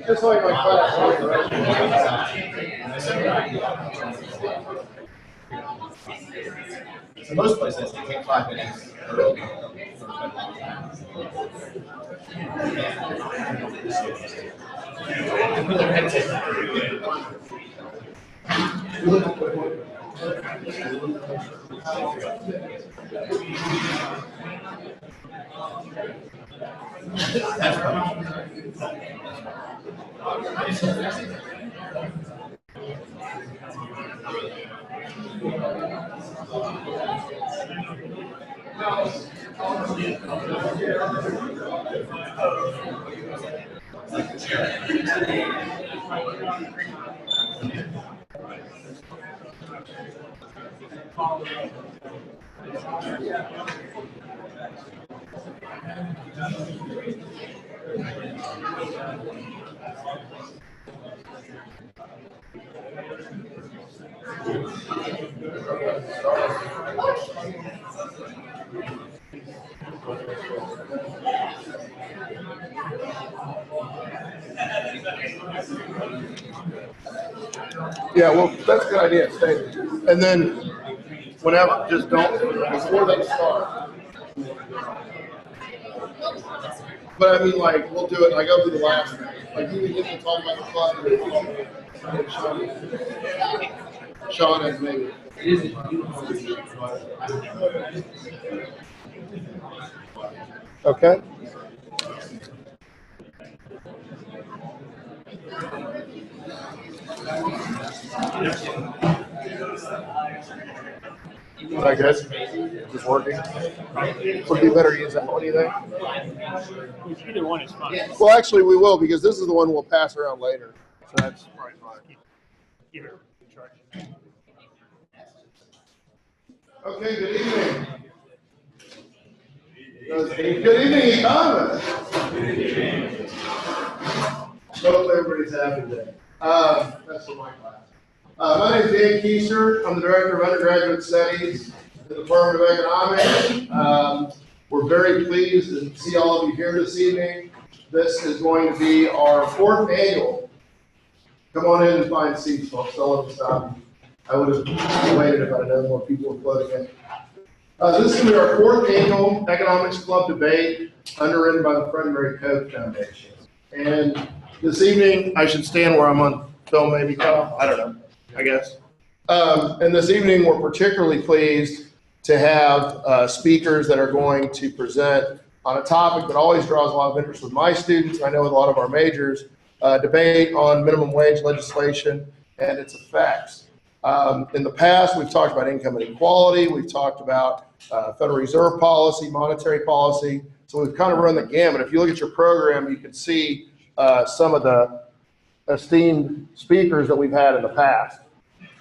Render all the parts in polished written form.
Just like my class. In most places, they take 5 minutes. Yeah, well, that's a good idea. Stay. And then whenever, just don't, before they start. But I mean, like, we'll do it, like, I'll do the last thing. Like, you can get to talk about the club. Sean has maybe. Okay. I guess just working. Would be better to use that. What do you think? Either one is fine. Well, actually, we will because this is the one we'll pass around later. So that's probably fine. Keep it in charge. Okay. Good evening. Good evening, economists. Hope everybody's happy today. That's for my class. My name is Dan Keiser. I'm the Director of Undergraduate Studies at the Department of Economics. We're very pleased to see all of you here this evening. This is going to be our 4th annual. Come on in and find seats, folks. Don't let them stop you. I would have waited if I'd known more people were floating in. This is going to be our 4th annual Economics Club debate underwritten by the Fred and Mary Koch Foundation. And this evening, I should stand where I'm on film, maybe. I don't know. I guess. And this evening, we're particularly pleased to have speakers that are going to present on a topic that always draws a lot of interest with my students, I know with a lot of our majors, debate on minimum wage legislation and its effects. In the past, we've talked about income inequality, we've talked about Federal Reserve policy, monetary policy, so we've kind of run the gamut. If you look at your program, you can see some of the esteemed speakers that we've had in the past.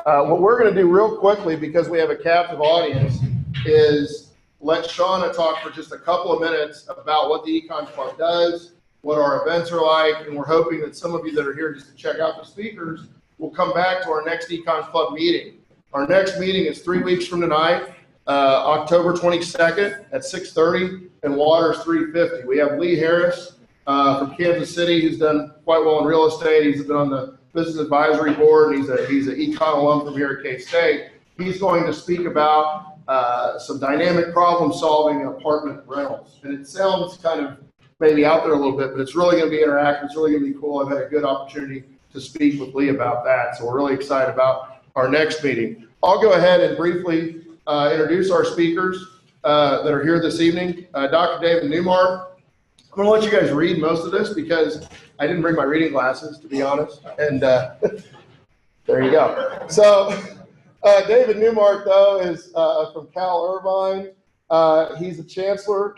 What we're going to do real quickly, because we have a captive audience, is let Shauna talk for just a couple of minutes about what the Econ Club does, what our events are like, and we're hoping that some of you that are here just to check out the speakers will come back to our next Econ Club meeting. Our next meeting is 3 weeks from tonight, October 22nd at 6:30 and Waters 350. We have Lee Harris from Kansas City, who's done quite well in real estate. He's been on the Business Advisory Board, and he's an econ alum from here at K-State. He's going to speak about some dynamic problem solving apartment rentals. And it sounds kind of maybe out there a little bit, but it's really going to be interactive. It's really going to be cool. I've had a good opportunity to speak with Lee about that. So we're really excited about our next meeting. I'll go ahead and briefly introduce our speakers that are here this evening. Dr. David Neumark I'm going to let you guys read most of this because I didn't bring my reading glasses, to be honest. And there you go. So David Neumark, though, is from Cal Irvine. He's a chancellor.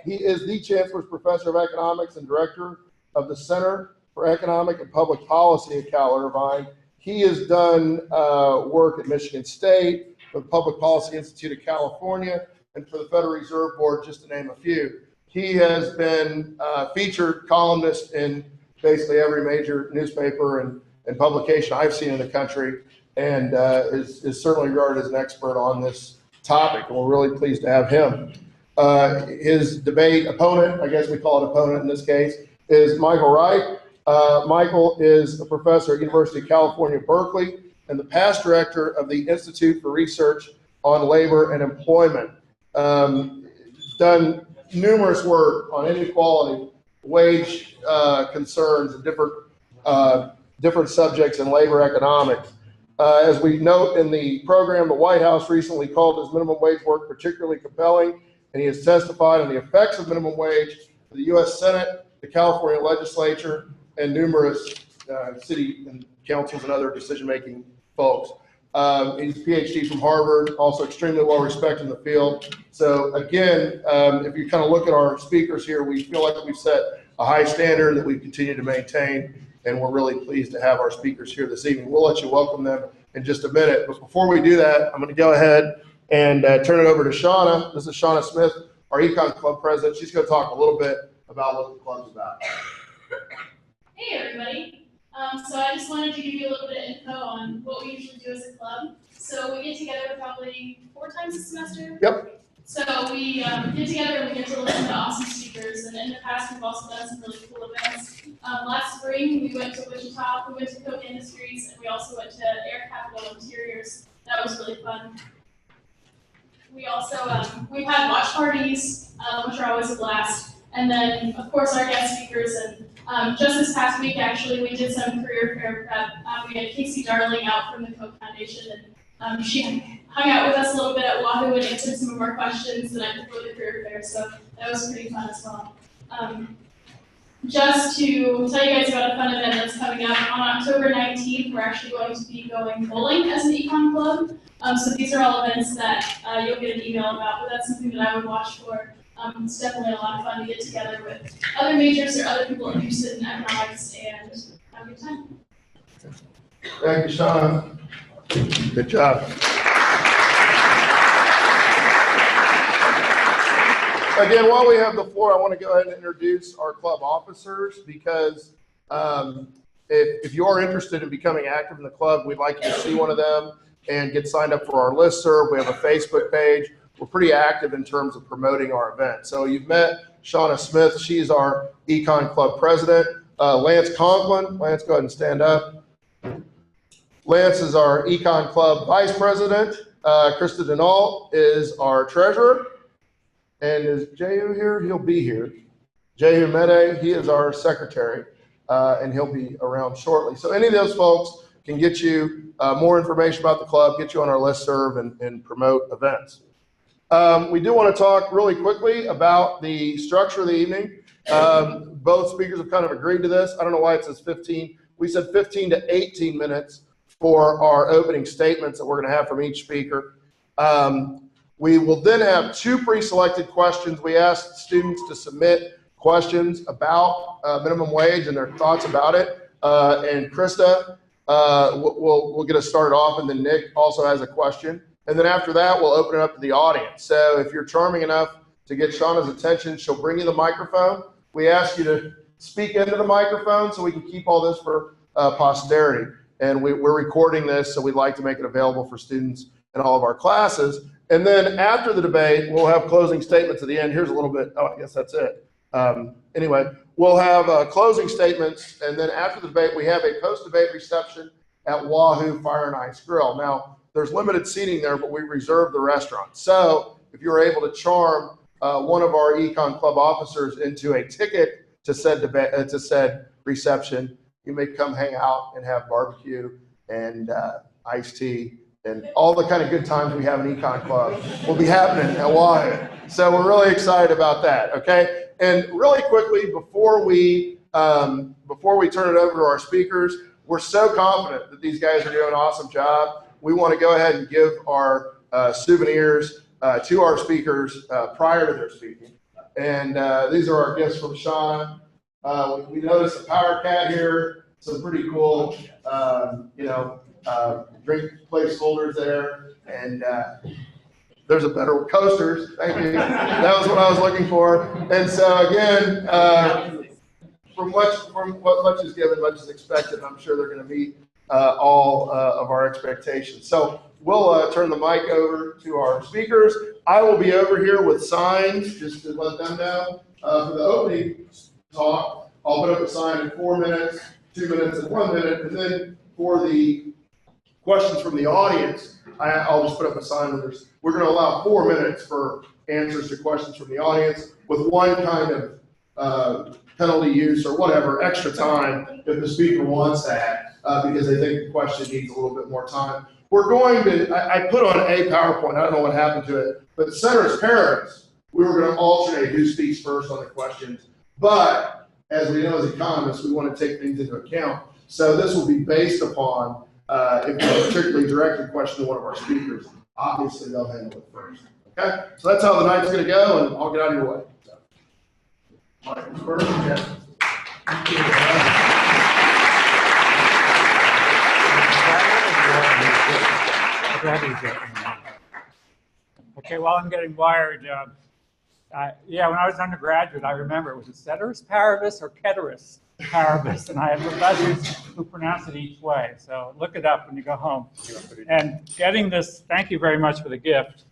He is the Chancellor's Professor of Economics and Director of the Center for Economic and Public Policy at Cal Irvine. He has done work at Michigan State, for the Public Policy Institute of California, and for the Federal Reserve Board, just to name a few. He has been featured columnist in basically every major newspaper and publication I've seen in the country, and is certainly regarded as an expert on this topic, and we're really pleased to have him. His debate opponent, I guess we call it opponent in this case, is Michael Reich. Michael is a professor at University of California, Berkeley, and the past director of the Institute for Research on Labor and Employment. Done numerous work on inequality, wage concerns, and different subjects in labor economics. As we note in the program, the White House recently called his minimum wage work particularly compelling, and he has testified on the effects of minimum wage to the U.S. Senate, the California legislature, and numerous city and councils and other decision-making folks. He's a PhD from Harvard, also extremely well respected in the field. So again, if you kind of look at our speakers here, we feel like we've set a high standard that we continue to maintain, and we're really pleased to have our speakers here this evening. We'll let you welcome them in just a minute, but before we do that, I'm going to go ahead and turn it over to Shauna. This is Shauna Smith, our Econ Club president. She's going to talk a little bit about what the club's about. Hey everybody. So I just wanted to give you a little bit of info on what we usually do as a club. So we get together probably 4 times a semester. Yep. So we get together and we get to listen to awesome speakers. And in the past, we've also done some really cool events. Last spring, we went to Wichita, we went to Koch Industries, and we also went to Air Capital Interiors. That was really fun. We also, we've had watch parties, which are always a blast. And then, of course, our guest speakers. And just this past week, actually, we did some career fair prep. We had Casey Darling out from the Koch Foundation, and she hung out with us a little bit at Wahoo and answered some of our questions the night before the career fair, so that was pretty fun as well. Just to tell you guys about a fun event that's coming up, on October 19th, we're actually going to be going bowling as an Econ Club. So these are all events that you'll get an email about, but that's something that I would watch for. It's definitely a lot of fun to get together with other majors or other people interested in economics and have a good time. Thank you, Shauna. Good job. Again, while we have the floor, I want to go ahead and introduce our club officers because if you are interested in becoming active in the club, we'd like you to see one of them and get signed up for our listserv. We have a Facebook page. We're pretty active in terms of promoting our event. So you've met Shauna Smith. She's our Econ Club president. Lance Conklin. Lance, go ahead and stand up. Lance is our Econ Club vice president. Krista Denault is our treasurer. And is Jehu here? He'll be here. Jehu Mede, he is our secretary, and he'll be around shortly. So any of those folks can get you more information about the club, get you on our listserv, and promote events. We do want to talk really quickly about the structure of the evening. Both speakers have kind of agreed to this. I don't know why it says 15. We said 15 to 18 minutes for our opening statements that we're going to have from each speaker. We will then have 2 pre-selected questions. We asked students to submit questions about minimum wage and their thoughts about it. And Krista will get us started off, and then Nick also has a question. And then after that, we'll open it up to the audience. So if you're charming enough to get Shauna's attention, she'll bring you the microphone. We ask you to speak into the microphone so we can keep all this for posterity. And we're recording this, so we'd like to make it available for students in all of our classes. And then after the debate, we'll have closing statements at the end. Here's a little bit, I guess that's it. Anyway, we'll have closing statements, and then after the debate, we have a post-debate reception at Wahoo Fire and Ice Grill. Now, there's limited seating there, but we reserve the restaurant. So if you're able to charm one of our Econ Club officers into a ticket to said debate, to said reception, you may come hang out and have barbecue and iced tea and all the kind of good times we have in Econ Club will be happening at Wahoo. So we're really excited about that, okay? And really quickly, before we turn it over to our speakers, we're so confident that these guys are doing an awesome job. We want to go ahead and give our souvenirs to our speakers prior to their speaking. And these are our gifts from Sean. We noticed a power cat here, some pretty cool, drink placeholders there, and there's a better coasters. Thank you. That was what I was looking for. And so again, from what much is given, much is expected. I'm sure they're going to meet all of our expectations. So we'll turn the mic over to our speakers. I will be over here with signs just to let them know. For the opening talk, I'll put up a sign in 4 minutes, 2 minutes, and 1 minute. And then for the questions from the audience, I'll just put up a sign where we're going to allow 4 minutes for answers to questions from the audience with one kind of penalty use or whatever, extra time if the speaker wants that, because they think the question needs a little bit more time. We're going to, I put on a PowerPoint, I don't know what happened to it, but ceteris paribus, we were going to alternate who speaks first on the questions. But as we know as economists, we want to take things into account. So this will be based upon if you particularly direct a question to one of our speakers, obviously they'll handle it first. Okay? So that's how the night's going to go, and I'll get out of your way. Okay, while I'm getting wired, yeah, when I was undergraduate, I remember it was a ceteris paribus or ceteris paribus, and I had professors who pronounce it each way. So look it up when you go home. And getting this, thank you very much for the gift.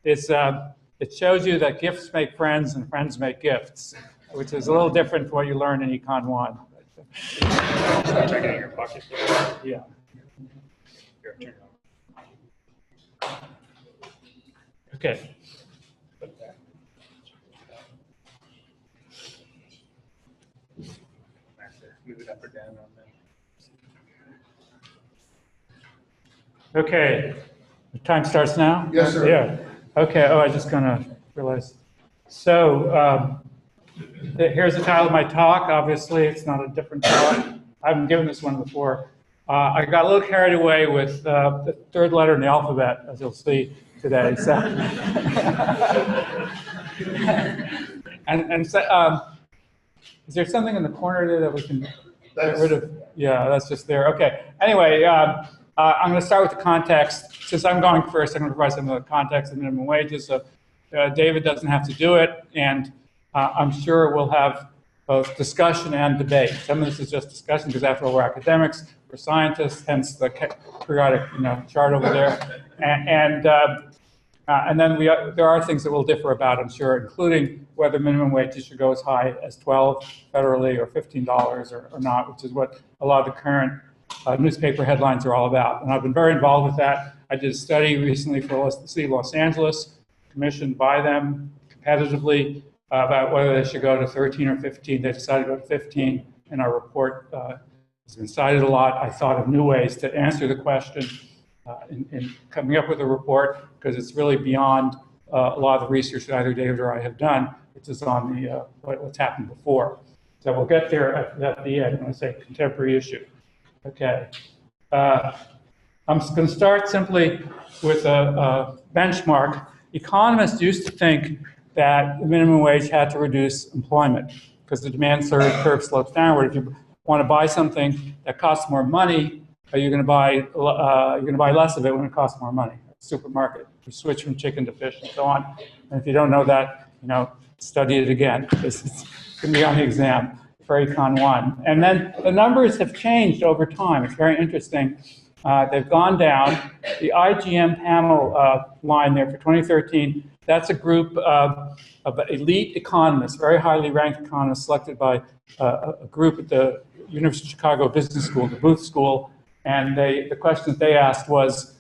It shows you that gifts make friends and friends make gifts, which is a little different from what you learn in Econ 1. Start checking in your pocket. Yeah. Here, turn it on. Okay. Move it up or down on that. Okay. The time starts now? Yes, sir. Yeah. Okay. Oh, I just gonna realize. So here's the title of my talk. Obviously, it's not a different talk. I haven't given this one before. I got a little carried away with the third letter in the alphabet, as you'll see today. So, and so, is there something in the corner there that we can get rid of? Yeah, that's just there. Okay. Anyway, I'm going to start with the context. Since I'm going first, I'm going to provide some of the context of minimum wages. So David doesn't have to do it, and I'm sure we'll have both discussion and debate. Some of this is just discussion because, after all, we're academics, we're scientists, hence the periodic, chart over there. And then there are things that we'll differ about, I'm sure, including whether minimum wages should go as high as $12 federally or $15 or not, which is what a lot of the current newspaper headlines are all about. And I've been very involved with that. I did a study recently for the city of Los Angeles, commissioned by them competitively, about whether they should go to 13 or 15. They decided to go to 15, and our report has been cited a lot. I thought of new ways to answer the question in coming up with a report, because it's really beyond a lot of the research that either David or I have done, which is on the what's happened before. So we'll get there at the end when I say contemporary issue. Okay. I'm going to start simply with a benchmark. Economists used to think that the minimum wage had to reduce employment because the demand curve slopes downward. If you want to buy something that costs more money, you're going to buy less of it when it costs more money. Supermarket, you switch from chicken to fish and so on. And if you don't know that, study it again. It's going to be on the exam for Econ 1. And then the numbers have changed over time. It's very interesting. They've gone down. The IGM panel line there for 2013, that's a group of elite economists, very highly ranked economists selected by a group at the University of Chicago Business School, the Booth School. And the question that they asked was,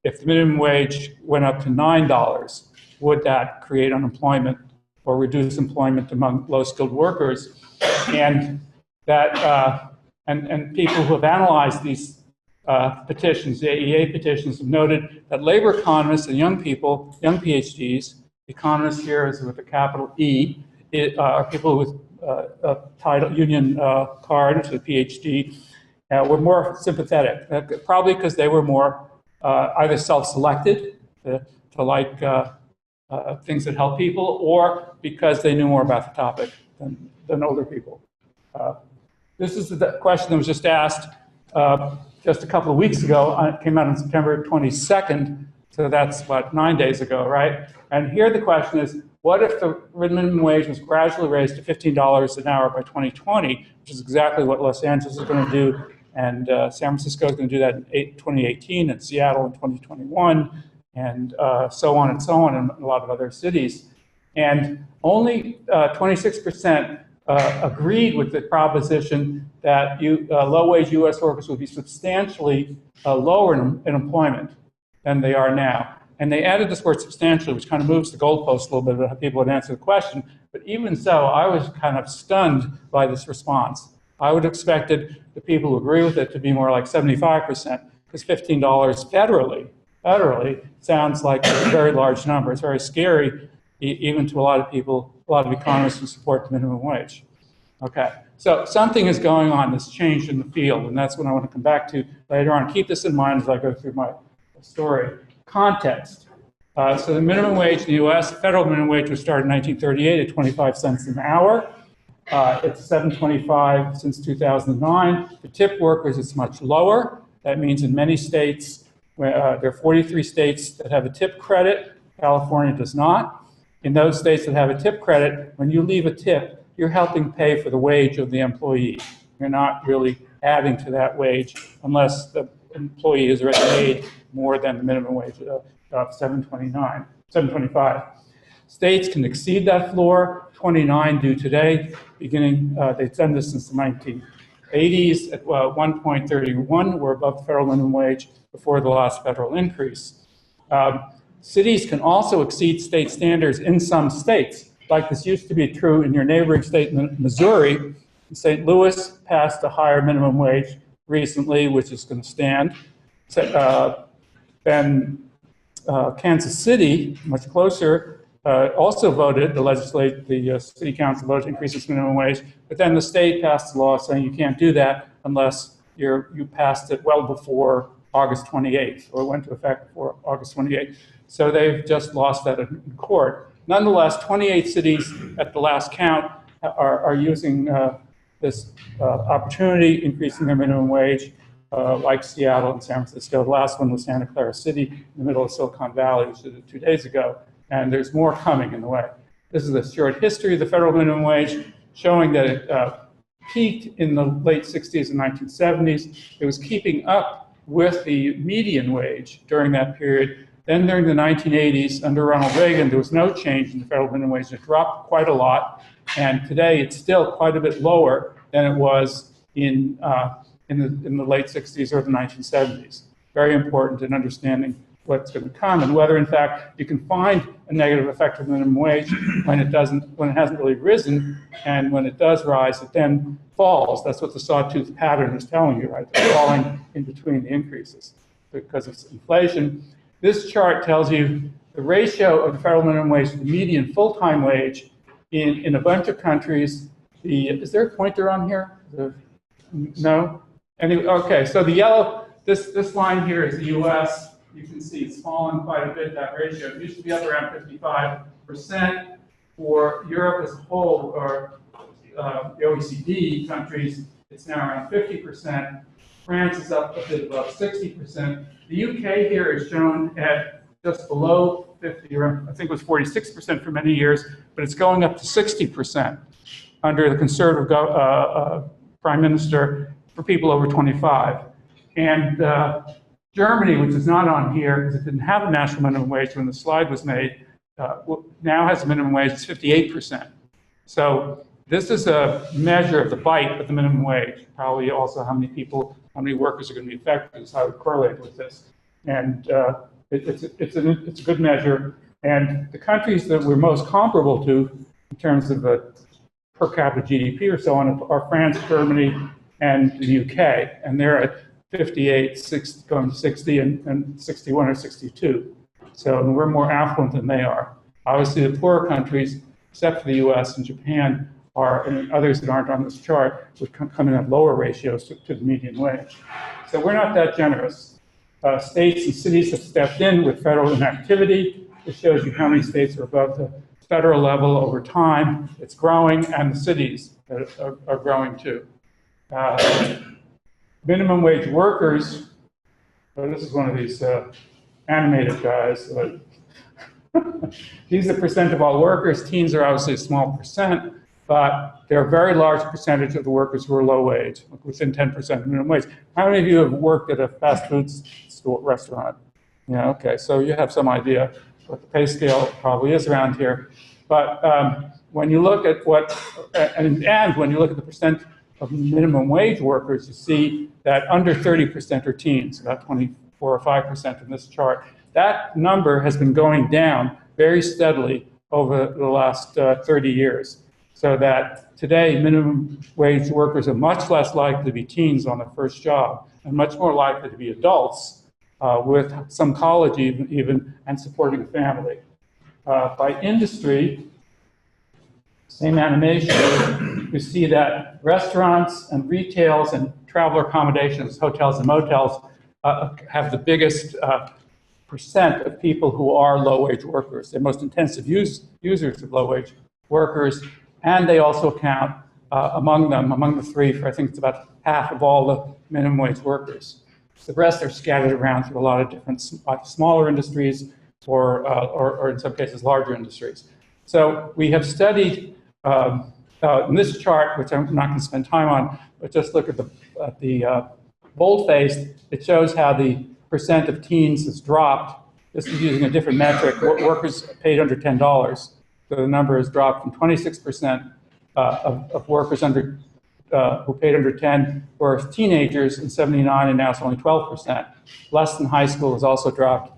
if the minimum wage went up to $9, would that create unemployment or reduce employment among low-skilled workers? And that and people who have analyzed these petitions, the AEA petitions, have noted that labor economists and young people, young PhDs, economists here is with a capital E, are people with a title union card, which is a PhD, were more sympathetic, probably because they were more either self-selected to like things that help people, or because they knew more about the topic than older people. This is the question that was just asked just a couple of weeks ago. It came out on September 22nd, so that's, what, 9 days ago, right? And here the question is, what if the minimum wage was gradually raised to $15 an hour by 2020, which is exactly what Los Angeles is going to do, and San Francisco is going to do that in 2018, and Seattle in 2021, and so on and so on in a lot of other cities. And only 26% agreed with the proposition that low-wage U.S. workers would be substantially lower in employment than they are now. And they added this word substantially, which kind of moves the goalpost a little bit about how people would answer the question. But even so, I was kind of stunned by this response. I would have expected the people who agree with it to be more like 75%, because $15 federally sounds like a very large number. It's very scary, even to a lot of people, a lot of economists who support the minimum wage. Okay, so something is going on that's changed in the field, and that's what I want to come back to later on. Keep this in mind as I go through my story. Context. So the minimum wage in the U.S., federal minimum wage was started in 1938 at 25 cents an hour. It's $7.25 since 2009. For tip workers, it's much lower. That means in many states, there are 43 states that have a tip credit. California does not. In those states that have a tip credit, when you leave a tip, you're helping pay for the wage of the employee. You're not really adding to that wage unless the employee is already paid more than the minimum wage of $7.25. States can exceed that floor. 29 do today. Beginning, they've done this since the 1980s. At 1.31, we're above the federal minimum wage before the last federal increase. Cities can also exceed state standards in some states, like this used to be true in your neighboring state, Missouri. St. Louis passed a higher minimum wage recently, which is going to stand. Then Kansas City, much closer, also voted, the city council voted to increase its minimum wage, but then the state passed a law saying you can't do that unless you passed it well before August 28th, or it went into effect before August 28th. So they've just lost that in court. Nonetheless, 28 cities at the last count are using this opportunity, increasing their minimum wage, like Seattle and San Francisco. The last one was Santa Clara City in the middle of Silicon Valley, which was 2 days ago, and there's more coming in the way. This is a short history of the federal minimum wage, showing that it peaked in the late 60s and 1970s. It was keeping up with the median wage during that period. Then during the 1980s, under Ronald Reagan, there was no change in the federal minimum wage. It dropped quite a lot, and today it's still quite a bit lower than it was in the late 60s or the 1970s. Very important in understanding what's going to come and whether, in fact, you can find a negative effect of minimum wage when it hasn't really risen, and when it does rise, it then falls. That's what the sawtooth pattern is telling you, right? It's falling in between the increases because of inflation. This chart tells you the ratio of the federal minimum wage to the median full-time wage in a bunch of countries. Is there a pointer on here? No? Anyway, okay, so the yellow, this line here is the US. You can see it's fallen quite a bit, that ratio. It used to be up around 55%. For Europe as a whole, or the OECD countries, it's now around 50%. France is up a bit above 60%. The UK here is shown at just below 50, or I think it was 46% for many years, but it's going up to 60% under the Conservative Prime Minister for people over 25. And Germany, which is not on here because it didn't have a national minimum wage when the slide was made, now has a minimum wage that's 58%. So this is a measure of the bite of the minimum wage, probably also how many workers are going to be affected is how it correlates with this. And it's a good measure. And the countries that we're most comparable to in terms of per capita GDP or so on are France, Germany, and the UK. And they're at 58, 60, going to 60, and 61 or 62. So we're more affluent than they are. Obviously, the poorer countries except for the US and Japan, and others that aren't on this chart, would come in at lower ratios to the median wage. So we're not that generous. States and cities have stepped in with federal inactivity. It shows you how many states are above the federal level over time. It's growing, and the cities are growing too. Minimum wage workers, this is one of these animated guys. These are the percent of all workers. Teens are obviously a small percent, but they're a very large percentage of the workers who are low wage, within 10% of minimum wage. How many of you have worked at a fast food restaurant? Yeah, okay, so you have some idea what the pay scale probably is around here. But when you look at and when you look at the percent of minimum wage workers, you see that under 30% are teens, about 24 or 5% in this chart. That number has been going down very steadily over the last 30 years. So that today, minimum wage workers are much less likely to be teens on their first job and much more likely to be adults with some college even and supporting a family. By industry, same animation, you see that restaurants and retails and traveler accommodations, hotels and motels have the biggest percent of people who are low-wage workers. They're most intensive users of low-wage workers, and they also count among the three, for I think it's about half of all the minimum wage workers. The rest are scattered around through a lot of different smaller industries or in some cases larger industries. So we have studied in this chart, which I'm not going to spend time on, but just look at the bold-faced. It shows how the percent of teens has dropped. This is using a different metric, workers paid under $10. So the number has dropped from 26% of workers who paid under 10 were teenagers in '79, and now it's only 12%. Less than high school has also dropped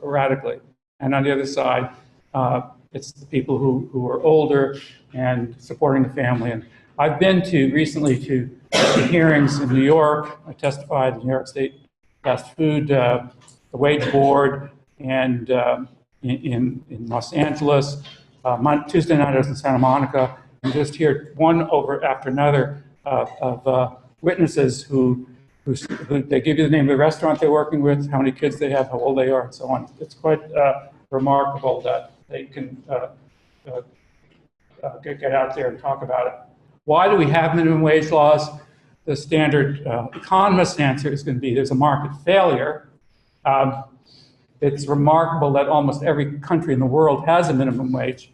radically. And on the other side, it's the people who are older and supporting the family. And I've been recently to hearings in New York. I testified in New York State Fast Food, the Wage Board, and in Los Angeles. Tuesday night I was in Santa Monica, and just hear one after another of witnesses who they give you the name of the restaurant they're working with, how many kids they have, how old they are, and so on. It's quite remarkable that they can get out there and talk about it. Why do we have minimum wage laws? The standard economist answer is going to be there's a market failure. It's remarkable that almost every country in the world has a minimum wage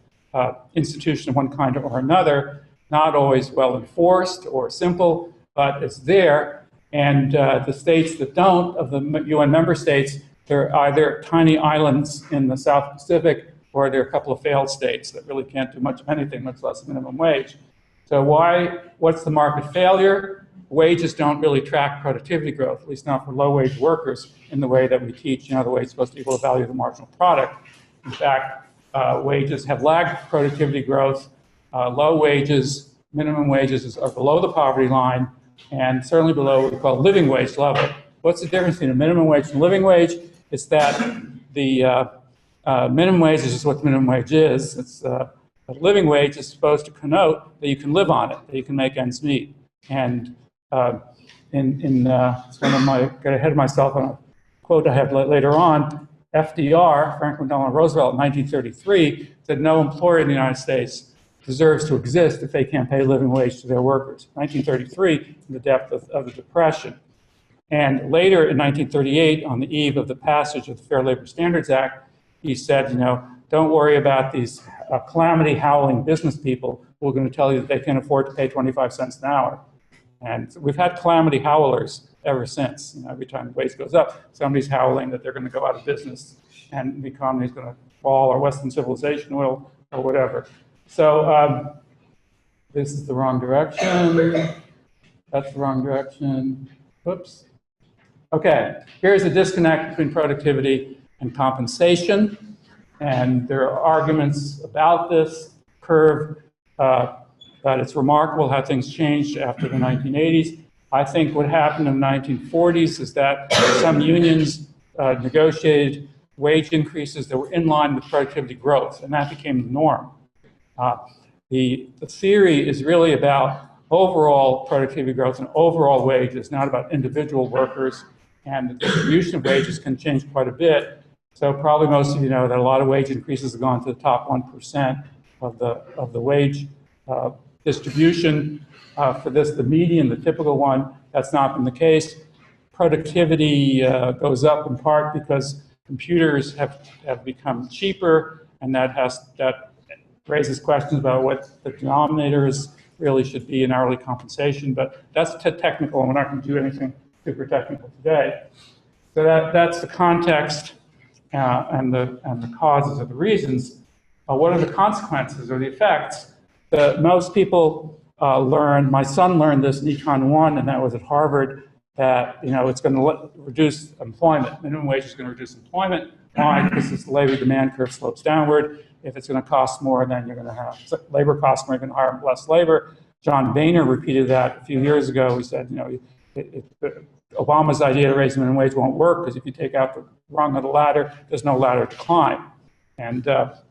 institution of one kind or another, not always well enforced or simple, but it's there. And the states that don't, of the UN member states, they're either tiny islands in the South Pacific or they're a couple of failed states that really can't do much of anything, much less minimum wage. So what's the market failure? Wages don't really track productivity growth, at least not for low-wage workers in the way that we teach, the way it's supposed to equal the value of the marginal product. In fact, wages have lagged productivity growth. Low wages, minimum wages are below the poverty line and certainly below what we call living wage level. What's the difference between a minimum wage and a living wage? It's that the minimum wage is just what the minimum wage is. It's a living wage is supposed to connote that you can live on it, that you can make ends meet. And it's one of my, get ahead of myself on a quote I have later on, FDR, Franklin Delano Roosevelt, in 1933, said no employer in the United States deserves to exist if they can't pay a living wage to their workers. 1933, in the depth of the Depression. And later in 1938, on the eve of the passage of the Fair Labor Standards Act, he said, don't worry about these calamity howling business people who are going to tell you that they can't afford to pay 25 cents an hour. And we've had calamity howlers ever since. Every time the wage goes up, somebody's howling that they're going to go out of business and the economy is going to fall, or Western civilization will, or whatever. So this is the wrong direction. That's the wrong direction. Whoops. Okay, here's a disconnect between productivity and compensation. And there are arguments about this curve, that it's remarkable how things changed after the 1980s. I think what happened in the 1940s is that some unions negotiated wage increases that were in line with productivity growth, and that became the norm. The theory is really about overall productivity growth and overall wages, not about individual workers, and the distribution of wages can change quite a bit. So probably most of you know that a lot of wage increases have gone to the top 1% of the wage distribution. For this, the median, the typical one, that's not been the case. Productivity goes up in part because computers have become cheaper, and that raises questions about what the denominators really should be in hourly compensation, but that's technical, and we're not going to do anything super technical today. So that's the context and the causes or the reasons. What are the consequences or the effects? Most people learn, my son learned this in Econ 1, and that was at Harvard, that it's going to reduce employment. Minimum wage is going to reduce employment. Why? Because the labor demand curve slopes downward. If it's going to cost more, then you're going to have labor costs more, you're going to hire less labor. John Boehner repeated that a few years ago. He said, Obama's idea to raise the minimum wage won't work because if you take out the rung of the ladder, there's no ladder to climb. And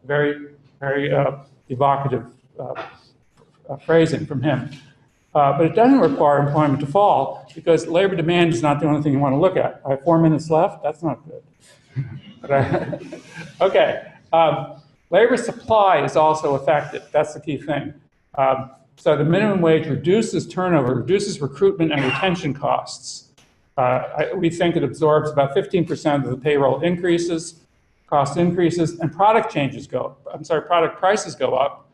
very, very evocative phrasing from him. But it doesn't require employment to fall because labor demand is not the only thing you want to look at. I have 4 minutes left. That's not good. Okay. Labor supply is also affected. That's the key thing. So the minimum wage reduces turnover, reduces recruitment and retention costs. We think it absorbs about 15% of the payroll increases, cost increases, and product prices go up.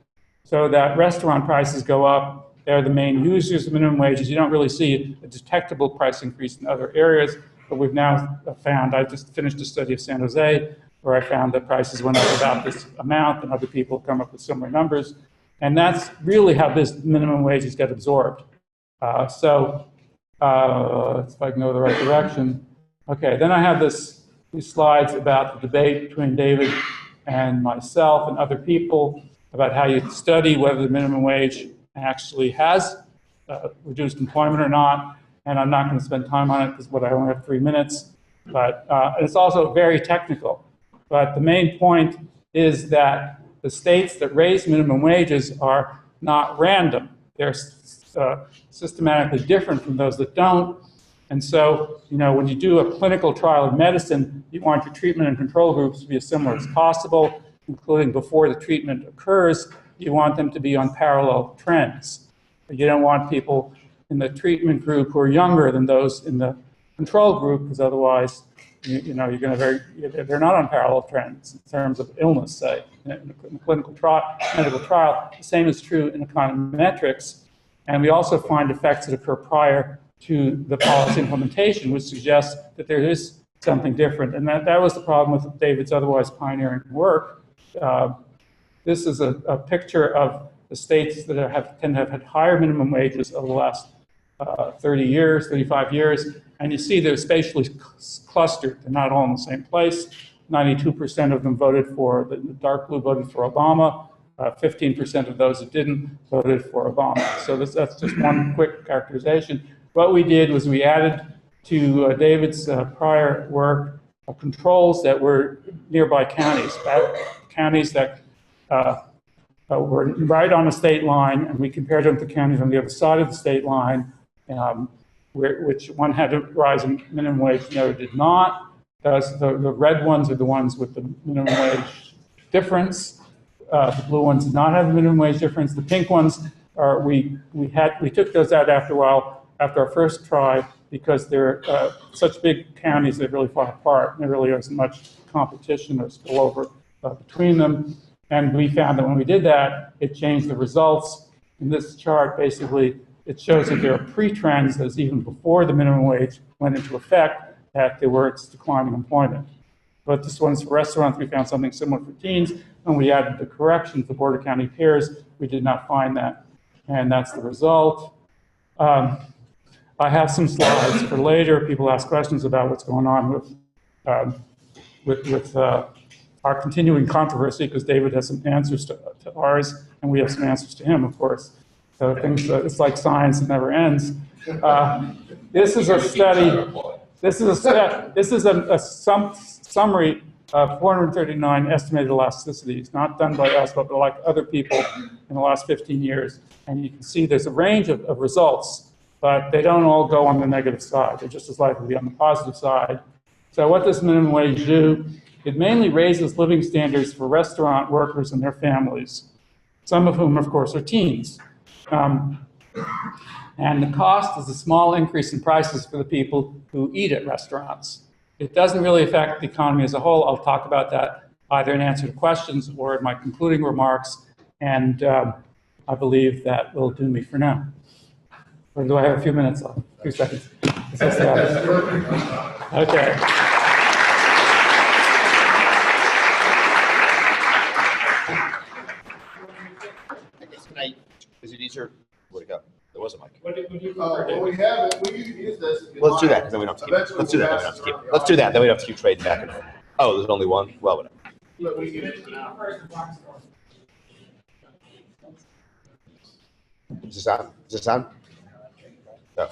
So that restaurant prices go up. They're the main users of minimum wages. You don't really see a detectable price increase in other areas, but we've now found, I just finished a study of San Jose, where I found that prices went up about this amount, and other people come up with similar numbers. And that's really how this minimum wages get absorbed. Let's see if I can go the right direction. Okay, then I have these slides about the debate between David and myself and other people about how you study whether the minimum wage actually has reduced employment or not. And I'm not going to spend time on it because I only have 3 minutes. But it's also very technical. But the main point is that the states that raise minimum wages are not random. They're systematically different from those that don't. And so, when you do a clinical trial of medicine, you want your treatment and control groups to be as similar as possible, including before the treatment occurs. You want them to be on parallel trends. You don't want people in the treatment group who are younger than those in the control group, because otherwise, you're going to they're not on parallel trends in terms of illness, say, in a clinical trial, medical trial. The same is true in econometrics. And we also find effects that occur prior to the policy implementation, which suggests that there is something different. And that was the problem with David's otherwise pioneering work. This is a picture of the states that tend to have had higher minimum wages over the last 30 years, 35 years. And you see they're spatially clustered. They're not all in the same place. 92% of them voted for, the dark blue voted for Obama. 15% of those that didn't voted for Obama. So that's just one quick characterization. What we did was we added to David's prior work controls that were nearby counties, counties that were right on the state line, and we compared them to counties on the other side of the state line, which one had a rise in minimum wage, the other did not. The red ones are the ones with the minimum wage difference. The blue ones did not have a minimum wage difference. The pink ones are we took those out after a while, after our first try, because they're such big counties, they're really far apart, and there really isn't much competition or spillover between them. And we found that when we did that, it changed the results. In this chart, basically, it shows that there are pre-trends, as even before the minimum wage went into effect, that there were declining employment. But this one's for restaurants. We found something similar for teens. When we added the corrections, the border county peers, we did not find that. And that's the result. I have some slides for later. People ask questions about what's going on with our continuing controversy, because David has some answers to ours, and we have some answers to him, of course. So it's like science, it never ends. This is a study. This is a summary 439 estimated elasticities, not done by us, but like other people in the last 15 years. And you can see there's a range of results, but they don't all go on the negative side. They're just as likely to be on the positive side. So what does minimum wage do? It mainly raises living standards for restaurant workers and their families, some of whom, of course, are teens. And the cost is a small increase in prices for the people who eat at restaurants. It doesn't really affect the economy as a whole. I'll talk about that either in answer to questions or in my concluding remarks. And I believe that will do me for now. Or do I have a few minutes left? 2 seconds. Okay. Is it easier? Where'd it go? There was a mic. Well, we have it. We can use this. if you Let's do like. that, because then we don't have to keep. Eventually Let's do that. Then we we'll don't have to keep. pass it Let's do that. Then we don't have to keep trading back and forth. Oh, there's only one. Well, whatever. Look, we can use it now. Is this on? Is this on? No.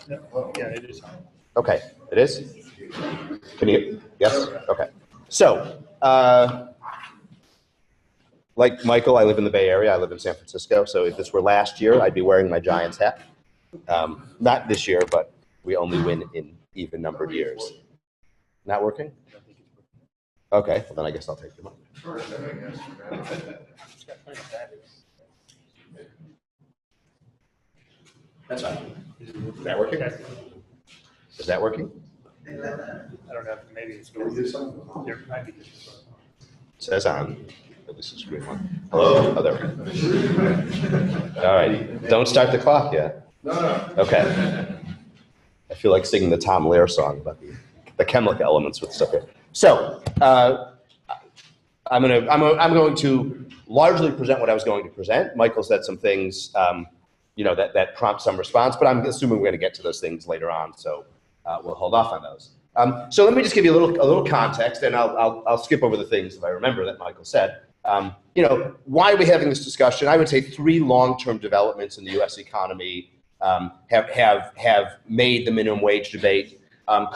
Yeah, it is. Okay, it is? Can you, yes? Okay. So, like Michael, I live in the Bay Area. I live in San Francisco. So if this were last year, I'd be wearing my Giants hat. Not this year, but we only win in even numbered years. Not working? Okay, well then I guess I'll take your money. That's fine. Is that working? Is that working? I don't know, maybe it's. There might be. Says on. At least it's green one. Hello? Oh, there we go. All right. Don't start the clock yet. No. Okay. I feel like singing the Tom Lehrer song about the chemical elements with stuff here. So I'm going to largely present what I was going to present. Michael said some things, that prompt some response, but I'm assuming we're going to get to those things later on, so we'll hold off on those. So let me just give you a little context, and I'll skip over the things if I remember that Michael said. Why are we having this discussion? I would say 3 long-term developments in the U.S. economy have made the minimum wage debate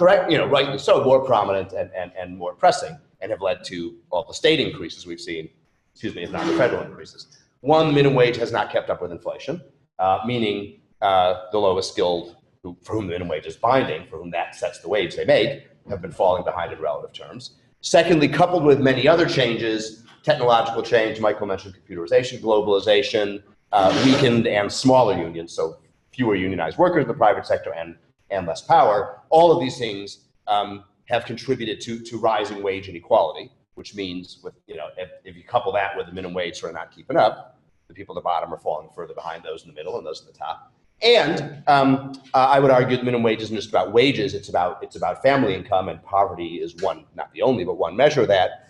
rightly so, more prominent and more pressing, and have led to all the state increases we've seen, if not the federal increases. One, the minimum wage has not kept up with inflation, meaning the lowest skilled, for whom the minimum wage is binding, for whom that sets the wage they make, have been falling behind in relative terms. Secondly, coupled with many other changes, technological change, Michael mentioned computerization, globalization, weakened and smaller unions, so fewer unionized workers in the private sector and less power. All of these things have contributed to rising wage inequality, which means if you couple that with the minimum wage sort of not keeping up, the people at the bottom are falling further behind those in the middle and those at the top. And I would argue the minimum wage isn't just about wages, it's about family income, and poverty is one, not the only, but one measure of that.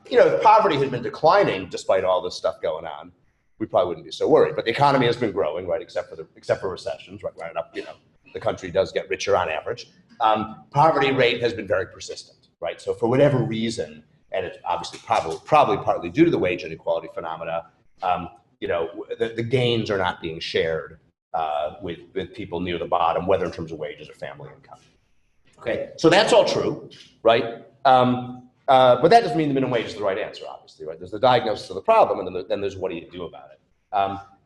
If poverty had been declining despite all this stuff going on, we probably wouldn't be so worried. But the economy has been growing, right, except for recessions, right, the country does get richer on average. Poverty rate has been very persistent, right? So for whatever reason, and it's obviously probably partly due to the wage inequality phenomena, the gains are not being shared with people near the bottom, whether in terms of wages or family income. Okay, so that's all true, right? But that doesn't mean the minimum wage is the right answer, obviously, right? There's the diagnosis of the problem, and then there's what do you do about it?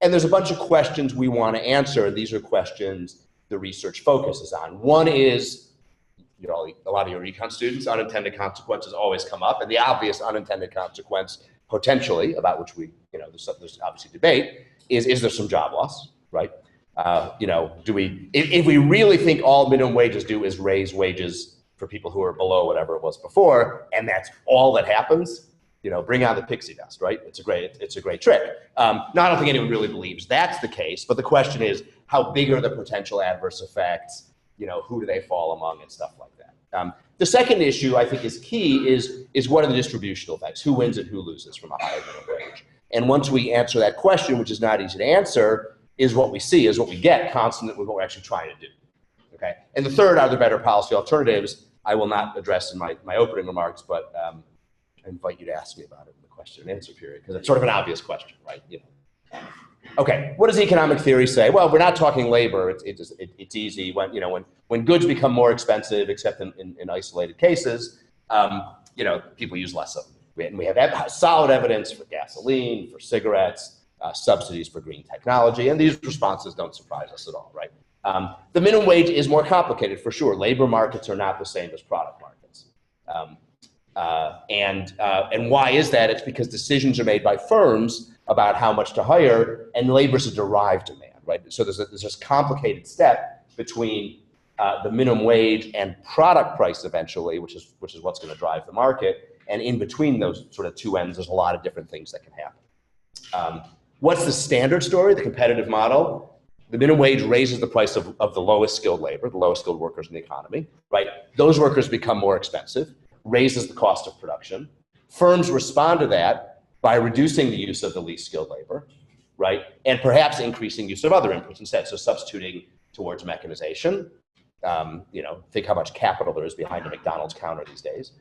And there's a bunch of questions we want to answer, and these are questions the research focuses on. One is, a lot of your econ students, unintended consequences always come up, and the obvious unintended consequence, potentially, about which there's obviously debate, is there some job loss, right? If we really think all minimum wages do is raise wages for people who are below whatever it was before, and that's all that happens, bring on the pixie dust, right? It's a great trick. Now, I don't think anyone really believes that's the case, but the question is, how big are the potential adverse effects? Who do they fall among and stuff like that? The second issue I think is key is what are the distributional effects? Who wins and who loses from a higher minimum wage? And once we answer that question, which is not easy to answer, is what we see, is what we get consonant with what we're actually trying to do. Okay. And the third, are there better policy alternatives? I will not address in my opening remarks, but I invite you to ask me about it in the question and answer period, because it's sort of an obvious question, right? Okay, what does economic theory say? Well, we're not talking labor. It's easy when goods become more expensive, except in isolated cases, people use less of them. And we have solid evidence for gasoline, for cigarettes, subsidies for green technology, and these responses don't surprise us at all, right? The minimum wage is more complicated for sure. Labor markets are not the same as product markets. And why is that? It's because decisions are made by firms about how much to hire, and labor is a derived demand, right? So there's this complicated step between the minimum wage and product price eventually, which is what's going to drive the market. And in between those sort of two ends, there's a lot of different things that can happen. What's the standard story? The competitive model. The minimum wage raises the price of the lowest skilled labor, the lowest skilled workers in the economy, right? Those workers become more expensive, raises the cost of production. Firms respond to that by reducing the use of the least skilled labor, right? And perhaps increasing use of other inputs instead. So substituting towards mechanization. Think how much capital there is behind a McDonald's counter these days,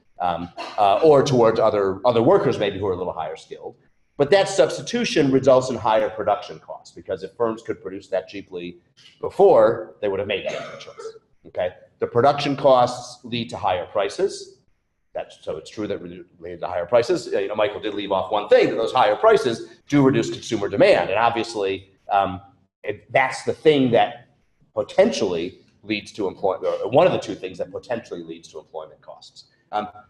or towards other workers maybe who are a little higher skilled. But that substitution results in higher production costs, because if firms could produce that cheaply before, they would have made that choice. Okay, the production costs lead to higher prices. So it's true that lead to higher prices. Michael did leave off one thing, that those higher prices do reduce consumer demand, and obviously that's the thing that potentially leads to employment, or one of the two things that potentially leads to employment costs.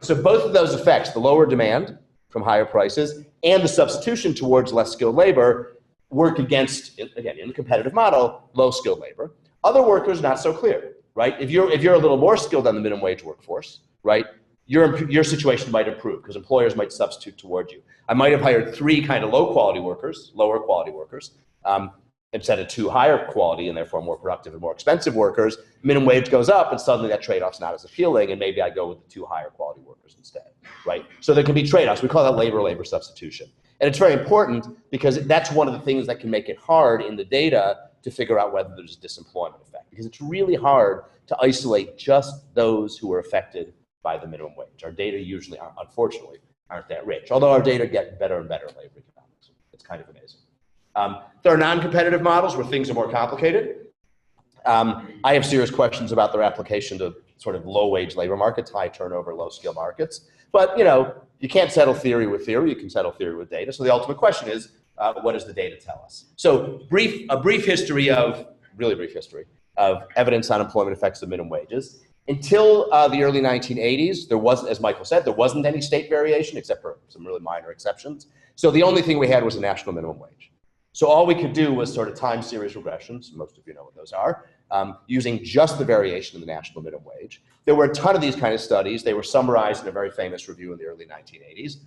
So both of those effects, the lower demand from higher prices and the substitution towards less skilled labor, work against, again, in the competitive model, low skilled labor. Other workers, not so clear, right? If you're a little more skilled than the minimum wage workforce, right, your situation might improve because employers might substitute towards you. I might have hired 3 kind of lower quality workers, instead of 2 higher quality and therefore more productive and more expensive workers. Minimum wage goes up and suddenly that trade-off's not as appealing, and maybe I go with the 2 higher quality workers instead, right? So there can be trade-offs. We call that labor substitution. And it's very important because that's one of the things that can make it hard in the data to figure out whether there's a disemployment effect, because it's really hard to isolate just those who are affected by the minimum wage. Our data usually, unfortunately, aren't that rich, although our data get better and better in labor economics. It's kind of amazing. There are non-competitive models where things are more complicated. I have serious questions about their application to sort of low-wage labor markets, high turnover, low-skill markets. But you can't settle theory with theory. You can settle theory with data. So the ultimate question is, what does the data tell us? So a brief history of evidence on employment effects of minimum wages. Until the early 1980s, there wasn't, as Michael said, there wasn't any state variation except for some really minor exceptions. So the only thing we had was a national minimum wage. So all we could do was sort of time series regressions, most of you know what those are, using just the variation in the national minimum wage. There were a ton of these kind of studies. They were summarized in a very famous review in the early 1980s.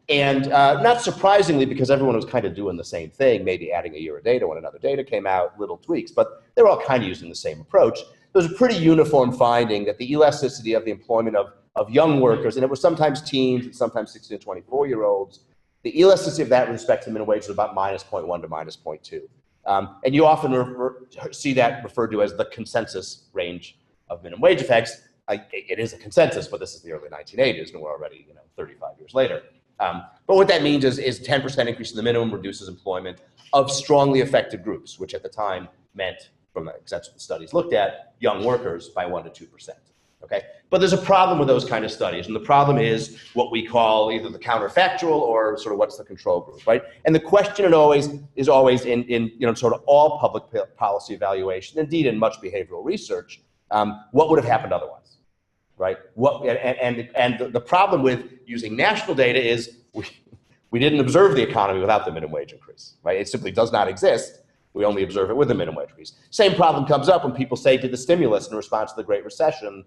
And not surprisingly, because everyone was kind of doing the same thing, maybe adding a year of data when another data came out, little tweaks, but they were all kind of using the same approach. There was a pretty uniform finding that the elasticity of the employment of young workers, and it was sometimes teens and sometimes 16 to 24-year-olds, the elasticity of that with respect to minimum wage is about -0.1 to -0.2. And you often see that referred to as the consensus range of minimum wage effects. It is a consensus, but this is the early 1980s, and we're already 35 years later. But what that means is 10% increase in the minimum reduces employment of strongly affected groups, which at the time meant, because that's what the studies looked at, young workers by 1 to 2%. Okay, but there's a problem with those kind of studies, and the problem is what we call either the counterfactual or sort of what's the control group, right? And the question is always in sort of all public policy evaluation, indeed in much behavioral research, what would have happened otherwise, right? And the problem with using national data is we didn't observe the economy without the minimum wage increase, right? It simply does not exist. We only observe it with the minimum wage increase. Same problem comes up when people say, did the stimulus in response to the Great Recession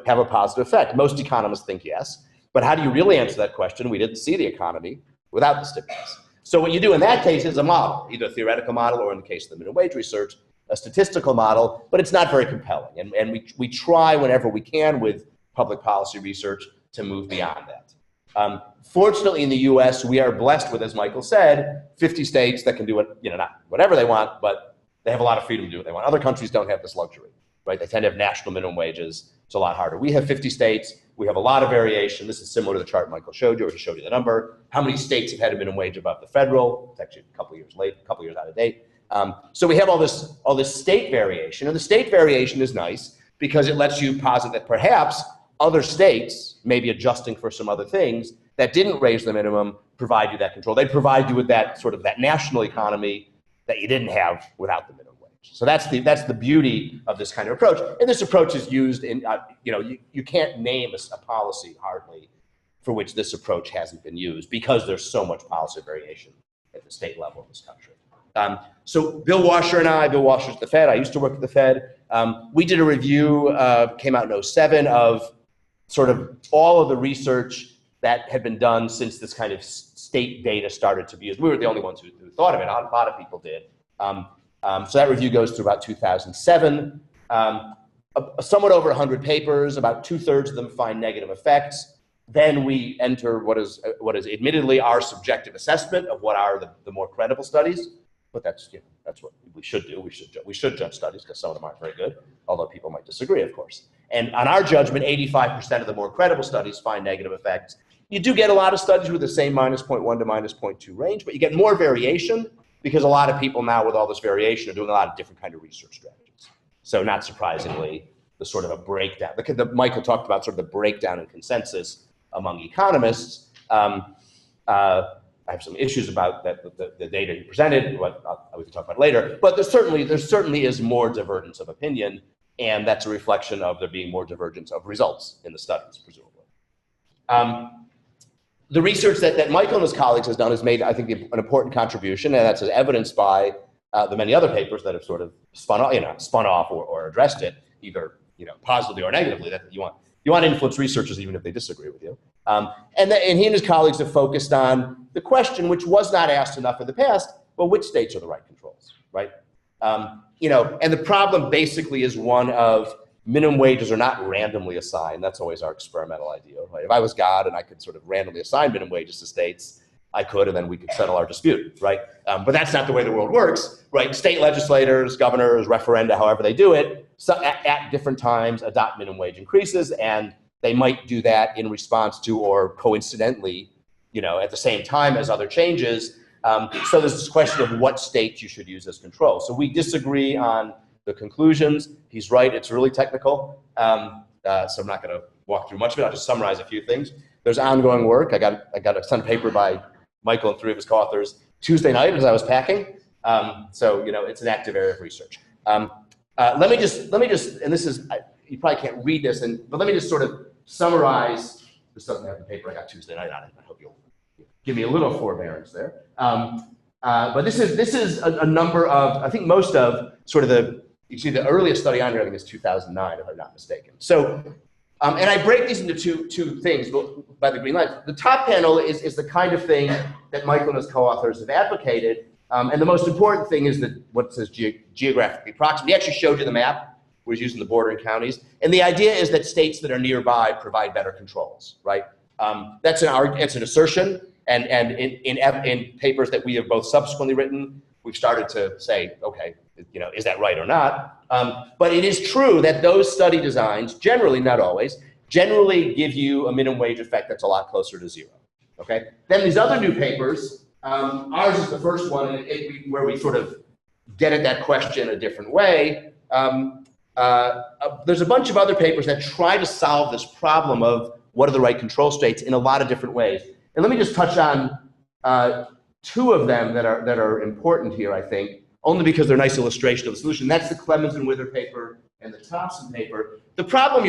have a positive effect? Most economists think yes, but how do you really answer that question? We didn't see the economy without the stimulus. So what you do in that case is a model, either a theoretical model or in the case of the minimum wage research, a statistical model, but it's not very compelling. And we try whenever we can with public policy research to move beyond that. Fortunately, in the US, we are blessed with, as Michael said, 50 states that can do it, not whatever they want, but they have a lot of freedom to do what they want. Other countries don't have this luxury, right? They tend to have national minimum wages. It's a lot harder. We have 50 states. We have a lot of variation. This is similar to the chart Michael showed you, where he showed you the number. How many states have had a minimum wage above the federal? It's actually a couple years late, a couple years out of date. So we have all this state variation, and the state variation is nice because it lets you posit that perhaps other states, maybe adjusting for some other things, that didn't raise the minimum, provide you that control. They'd provide you with that sort of that national economy that you didn't have without the minimum wage. So that's the beauty of this kind of approach. And this approach is used in, you can't name a policy hardly for which this approach hasn't been used because there's so much policy variation at the state level in this country. So Bill Wascher and Bill Wascher's at the Fed. I used to work at the Fed. We did a review, came out in 2007, of sort of all of the research that had been done since this kind of state data started to be used. We were the only ones who thought of it. A lot of people did. So that review goes to about 2007. Somewhat over 100 papers, about 2/3 of them find negative effects. Then we enter what is admittedly our subjective assessment of what are the more credible studies. But that's what we should do. We should judge studies because some of them aren't very good, although people might disagree, of course. And on our judgment, 85% of the more credible studies find negative effects. You do get a lot of studies with the same -0.1 to -0.2 range, but you get more variation because a lot of people now with all this variation are doing a lot of different kind of research strategies. So not surprisingly, the sort of a breakdown. Michael talked about sort of the breakdown in consensus among economists. I have some issues about the data he presented, what we can talk about later. But there certainly is more divergence of opinion, and that's a reflection of there being more divergence of results in the studies, presumably. The research that Michael and his colleagues has done has made, I think, an important contribution, and that's evidenced by the many other papers that have sort of spun off or addressed it, either positively or negatively. That you want to influence researchers even if they disagree with you. And he and his colleagues have focused on the question, which was not asked enough in the past, well, which states are the right controls, right? And the problem basically is one of minimum wages are not randomly assigned. That's always our experimental idea, right? If I was God and I could sort of randomly assign minimum wages to states, I could, and then we could settle our dispute, right? But that's not the way the world works, right? State legislators, governors, referenda, however they do it, so at different times adopt minimum wage increases, and they might do that in response to or coincidentally, at the same time as other changes. So there's this question of what states you should use as control. So we disagree on the conclusions. He's right, it's really technical. So I'm not gonna walk through much of it. I'll just summarize a few things. There's ongoing work. I got a ton of paper by Michael and 3 of his co-authors Tuesday night as I was packing. So it's an active area of research. Let me just, and this is, you probably can't read this, but let me just sort of summarize. This doesn't have the paper I got Tuesday night on it. I hope you'll give me a little forbearance there. But this is a number of, I think most of sort of you see the earliest study on here, I think is 2009, if I'm not mistaken. So, and I break these into two things by the green line. The top panel is the kind of thing that Michael and his co-authors have advocated. And the most important thing is that what says geographically proximate. He actually showed you the map where he's using the bordering counties. And the idea is that states that are nearby provide better controls, right? That's an assertion. And in papers that we have both subsequently written, we've started to say, okay, is that right or not? But it is true that those study designs, generally, not always, generally give you a minimum wage effect that's a lot closer to 0, okay? Then these other new papers, ours is the first one where we sort of get at that question a different way. There's a bunch of other papers that try to solve this problem of what are the right control states in a lot of different ways. And let me just touch on 2 of them that are important here, I think, only because they're a nice illustration of the solution. That's the Clemens and Wither paper and the Thompson paper. The problem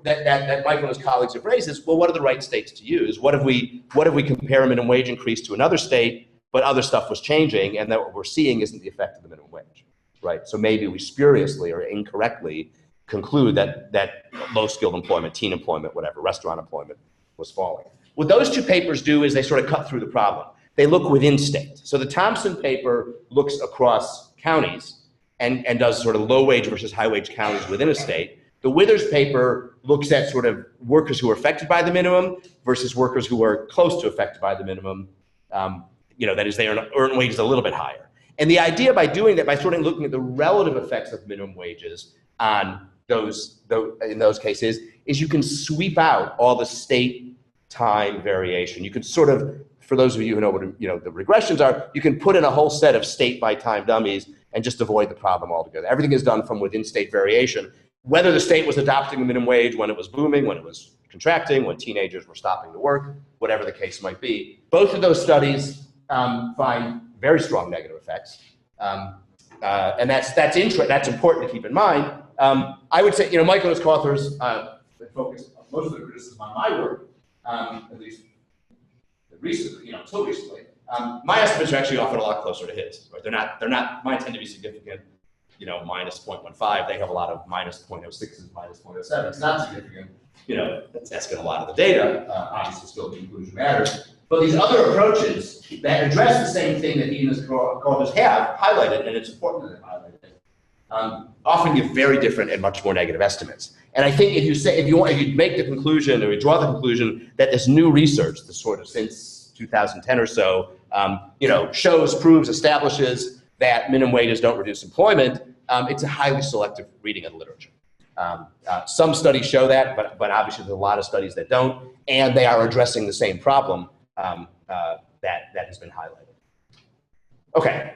that Michael and his colleagues have raised is, well, what are the right states to use? What if we compare a minimum wage increase to another state, but other stuff was changing, and that what we're seeing isn't the effect of the minimum wage, right? So maybe we spuriously or incorrectly conclude that low-skilled employment, teen employment, whatever, restaurant employment was falling. What those 2 papers do is they sort of cut through the problem. They look within state. So the Thompson paper looks across counties and does sort of low wage versus high wage counties within a state. The Withers paper looks at sort of workers who are affected by the minimum versus workers who are close to affected by the minimum. That is, they earn wages a little bit higher. And the idea by doing that, by sort of looking at the relative effects of minimum wages on in those cases, is you can sweep out all the state time variation. You can sort of, for those of you who know what the regressions are, you can put in a whole set of state by time dummies and just avoid the problem altogether. Everything is done from within state variation. whether the state was adopting the minimum wage when it was booming, when it was contracting, when teenagers were stopping to work, whatever the case might be. Both of those studies find very strong negative effects. And that's important to keep in mind. I would say, Michael and his co-authors focused most of the criticism on my work, at least recently, until recently. My estimates are actually often a lot closer to his. Right? They're not. Mine tend to be significant. Minus 0.15. They have a lot of minus 0.06s, minus 0.07. It's not significant. That's asking a lot of the data. Obviously, still the conclusion matters. But these other approaches that address the same thing that he and his co-authors have highlighted, and it's important that they highlight it, often give very different and much more negative estimates. And I think if you make the conclusion, or you draw the conclusion that this new research, this sort of since 2010 or so, proves, establishes that minimum wages don't reduce employment, it's a highly selective reading of the literature. Some studies show that, but obviously there's a lot of studies that don't, and they are addressing the same problem that has been highlighted. Okay,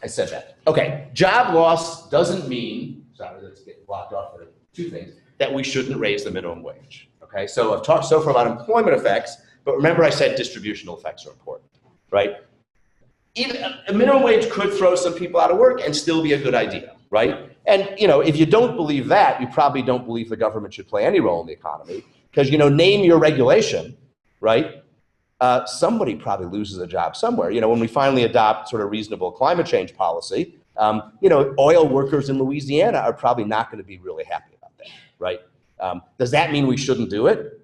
I said that. Okay, job loss doesn't mean, sorry, let's get blocked off for two things, that we shouldn't raise the minimum wage. Okay, so I've talked so far about employment effects, but remember I said distributional effects are important, right? Even a minimum wage could throw some people out of work and still be a good idea, right? And if you don't believe that, you probably don't believe the government should play any role in the economy, because name your regulation, right? Somebody probably loses a job somewhere. When we finally adopt sort of reasonable climate change policy, oil workers in Louisiana are probably not going to be really happy about that, right? Does that mean we shouldn't do it?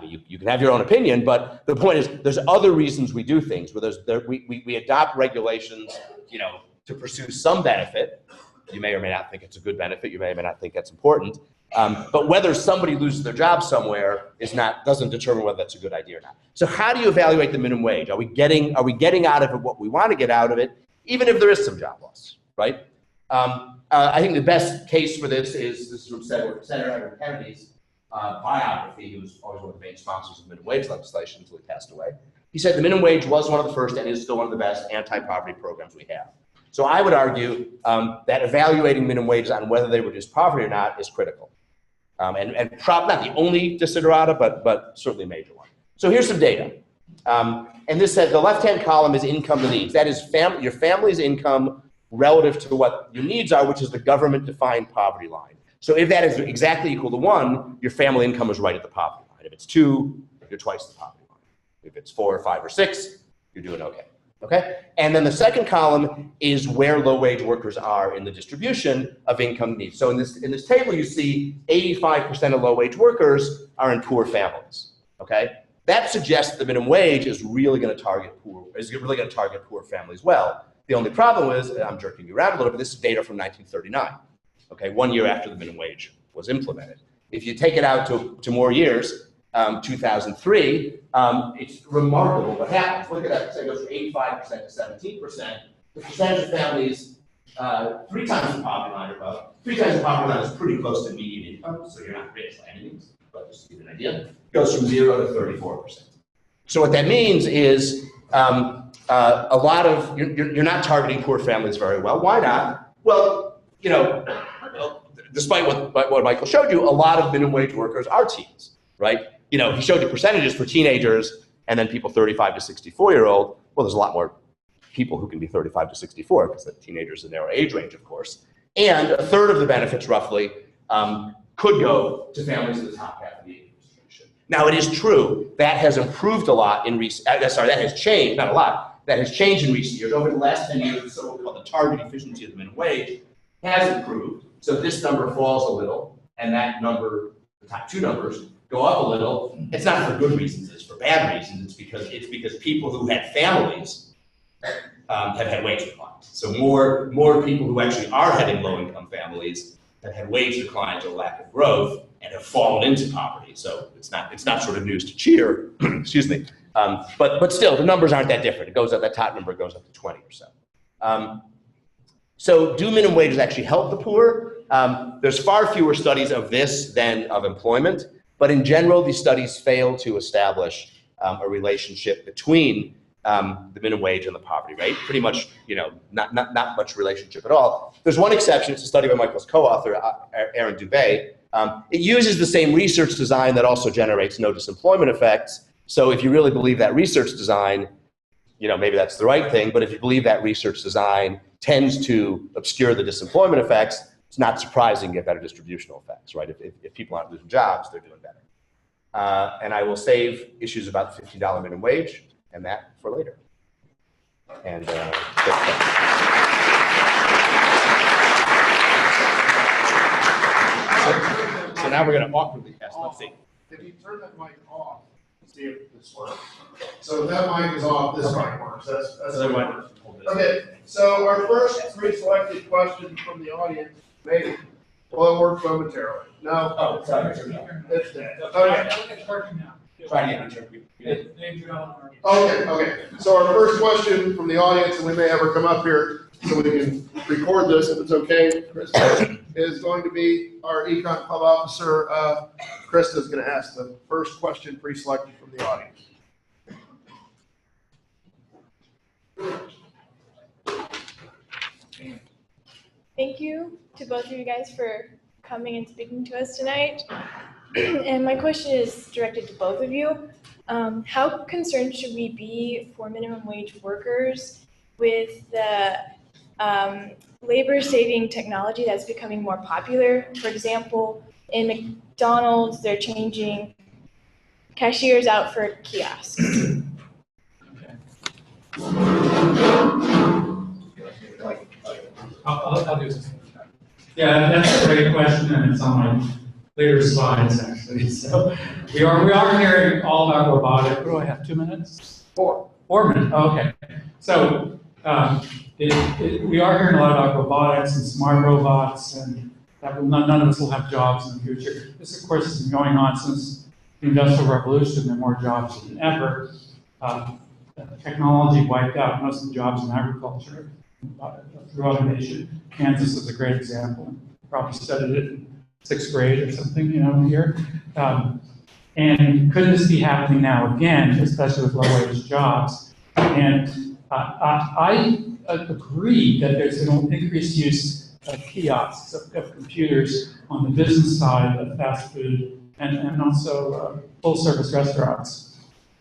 You can have your own opinion, but the point is there's other reasons we do things, where we adopt regulations, to pursue some benefit. You may or may not think it's a good benefit. You may or may not think that's important. But whether somebody loses their job somewhere doesn't determine whether that's a good idea or not. So how do you evaluate the minimum wage? Are we getting out of it what we want to get out of it, even if there is some job loss, right? I think the best case for this is from Senator Edward Kennedy's biography. He was always one of the main sponsors of minimum wage legislation until he passed away. He said the minimum wage was one of the first and is still one of the best anti-poverty programs we have. So I would argue that evaluating minimum wages on whether they reduce poverty or not is critical. And not the only desiderata, but certainly a major one. So here's some data. And this says the left-hand column is income to needs. That is your family's income relative to what your needs are, which is the government-defined poverty line. So if that is exactly equal to 1, your family income is right at the poverty line. If it's 2, you're twice the poverty line. If it's 4 or 5 or 6, you're doing okay. Okay? And then the second column is where low-wage workers are in the distribution of income needs. So in this table, you see 85% of low-wage workers are in poor families. Okay? That suggests the minimum wage is really going to target poor families well. The only problem is, I'm jerking you around a little bit, this is data from 1939. Okay, 1 year after the minimum wage was implemented. If you take it out to more years, 2003, it's remarkable what happens. Look at that, it goes from 85% to 17%. The percentage of families 3 times the poverty line or above. 3 times the poverty line is pretty close to median income, so you're not rich by any means, but just to give you an idea. It goes from 0 to 34%. So what that means is a lot of, you're not targeting poor families very well. Why not? Well, despite what Michael showed you, a lot of minimum wage workers are teens, right? He showed you percentages for teenagers and then people 35 to 64-year-old. Well, there's a lot more people who can be 35 to 64 because the teenagers in their age range, of course. And a third of the benefits, roughly, could go to families in the top half of the income distribution. Now, it is true that has improved a lot in recent. That has changed, not a lot. That has changed in recent years. Over the last 10 years, so called the target efficiency of the minimum wage has improved. So this number falls a little, and that number, the top 2 numbers, go up a little. It's not for good reasons, it's for bad reasons. It's because people who had families have had wage declines. So more people who actually are having low-income families have had wage declines or lack of growth and have fallen into poverty. So it's not sort of news to cheer, excuse me. But still, the numbers aren't that different. It goes up, that top number goes up to 20 or so. So do minimum wages actually help the poor? There's far fewer studies of this than of employment, but in general, these studies fail to establish a relationship between the minimum wage and the poverty rate. Pretty much, not much relationship at all. There's one exception. It's a study by Michael's co-author, Aaron Dubé. It uses the same research design that also generates no disemployment effects. So if you really believe that research design, maybe that's the right thing. But if you believe that research design tends to obscure the disemployment effects, it's not surprising you get better distributional effects, right? If people aren't losing jobs, they're doing better. And I will save issues about the $15 minimum wage and that for later. And so now we're going to awkwardly test. Let's see. If you turn that mic off, see if this works. So if that mic is off, this mic works. That's what it works. Okay, so our first pre-selected question from the audience, maybe, will it work momentarily? No? Oh, sorry. It's dead. Okay. Try again. Okay. So our first question from the audience, and we may have her come up here so we can record this if it's okay, Chris, is going to be our Econ Club officer. Krista is going to ask the first question pre-selected from the audience. Thank you to both of you guys for coming and speaking to us tonight. And my question is directed to both of you. How concerned should we be for minimum wage workers with the labor-saving technology that's becoming more popular? For example, in McDonald's, they're changing cashiers out for kiosks. I'll do this. Yeah, that's a great question, and it's on my later slides, actually. So we are hearing all about robotics. What do I have, 2 minutes? 4 minutes, okay. So we are hearing a lot about robotics and smart robots, and that none of us will have jobs in the future. This, of course, has been going on since the Industrial Revolution. There are more jobs than ever. Technology wiped out most of the jobs in agriculture through automation. Kansas is a great example. You probably studied it in 6th grade or something, here. And could this be happening now again, especially with low-wage jobs? And I agree that there's an increased use of kiosks, of computers on the business side of fast food and also full-service restaurants.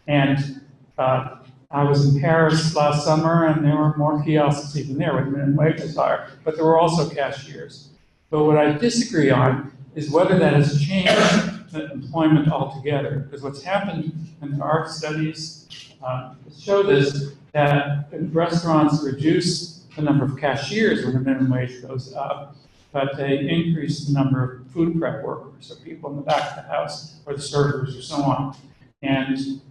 And I was in Paris last summer, and there were more kiosks even there with minimum wages higher, but there were also cashiers. But what I disagree on is whether that has changed employment altogether. Because what's happened, and there are studies show this, that restaurants reduce the number of cashiers when the minimum wage goes up, but they increase the number of food prep workers, so people in the back of the house, or the servers, or so on. And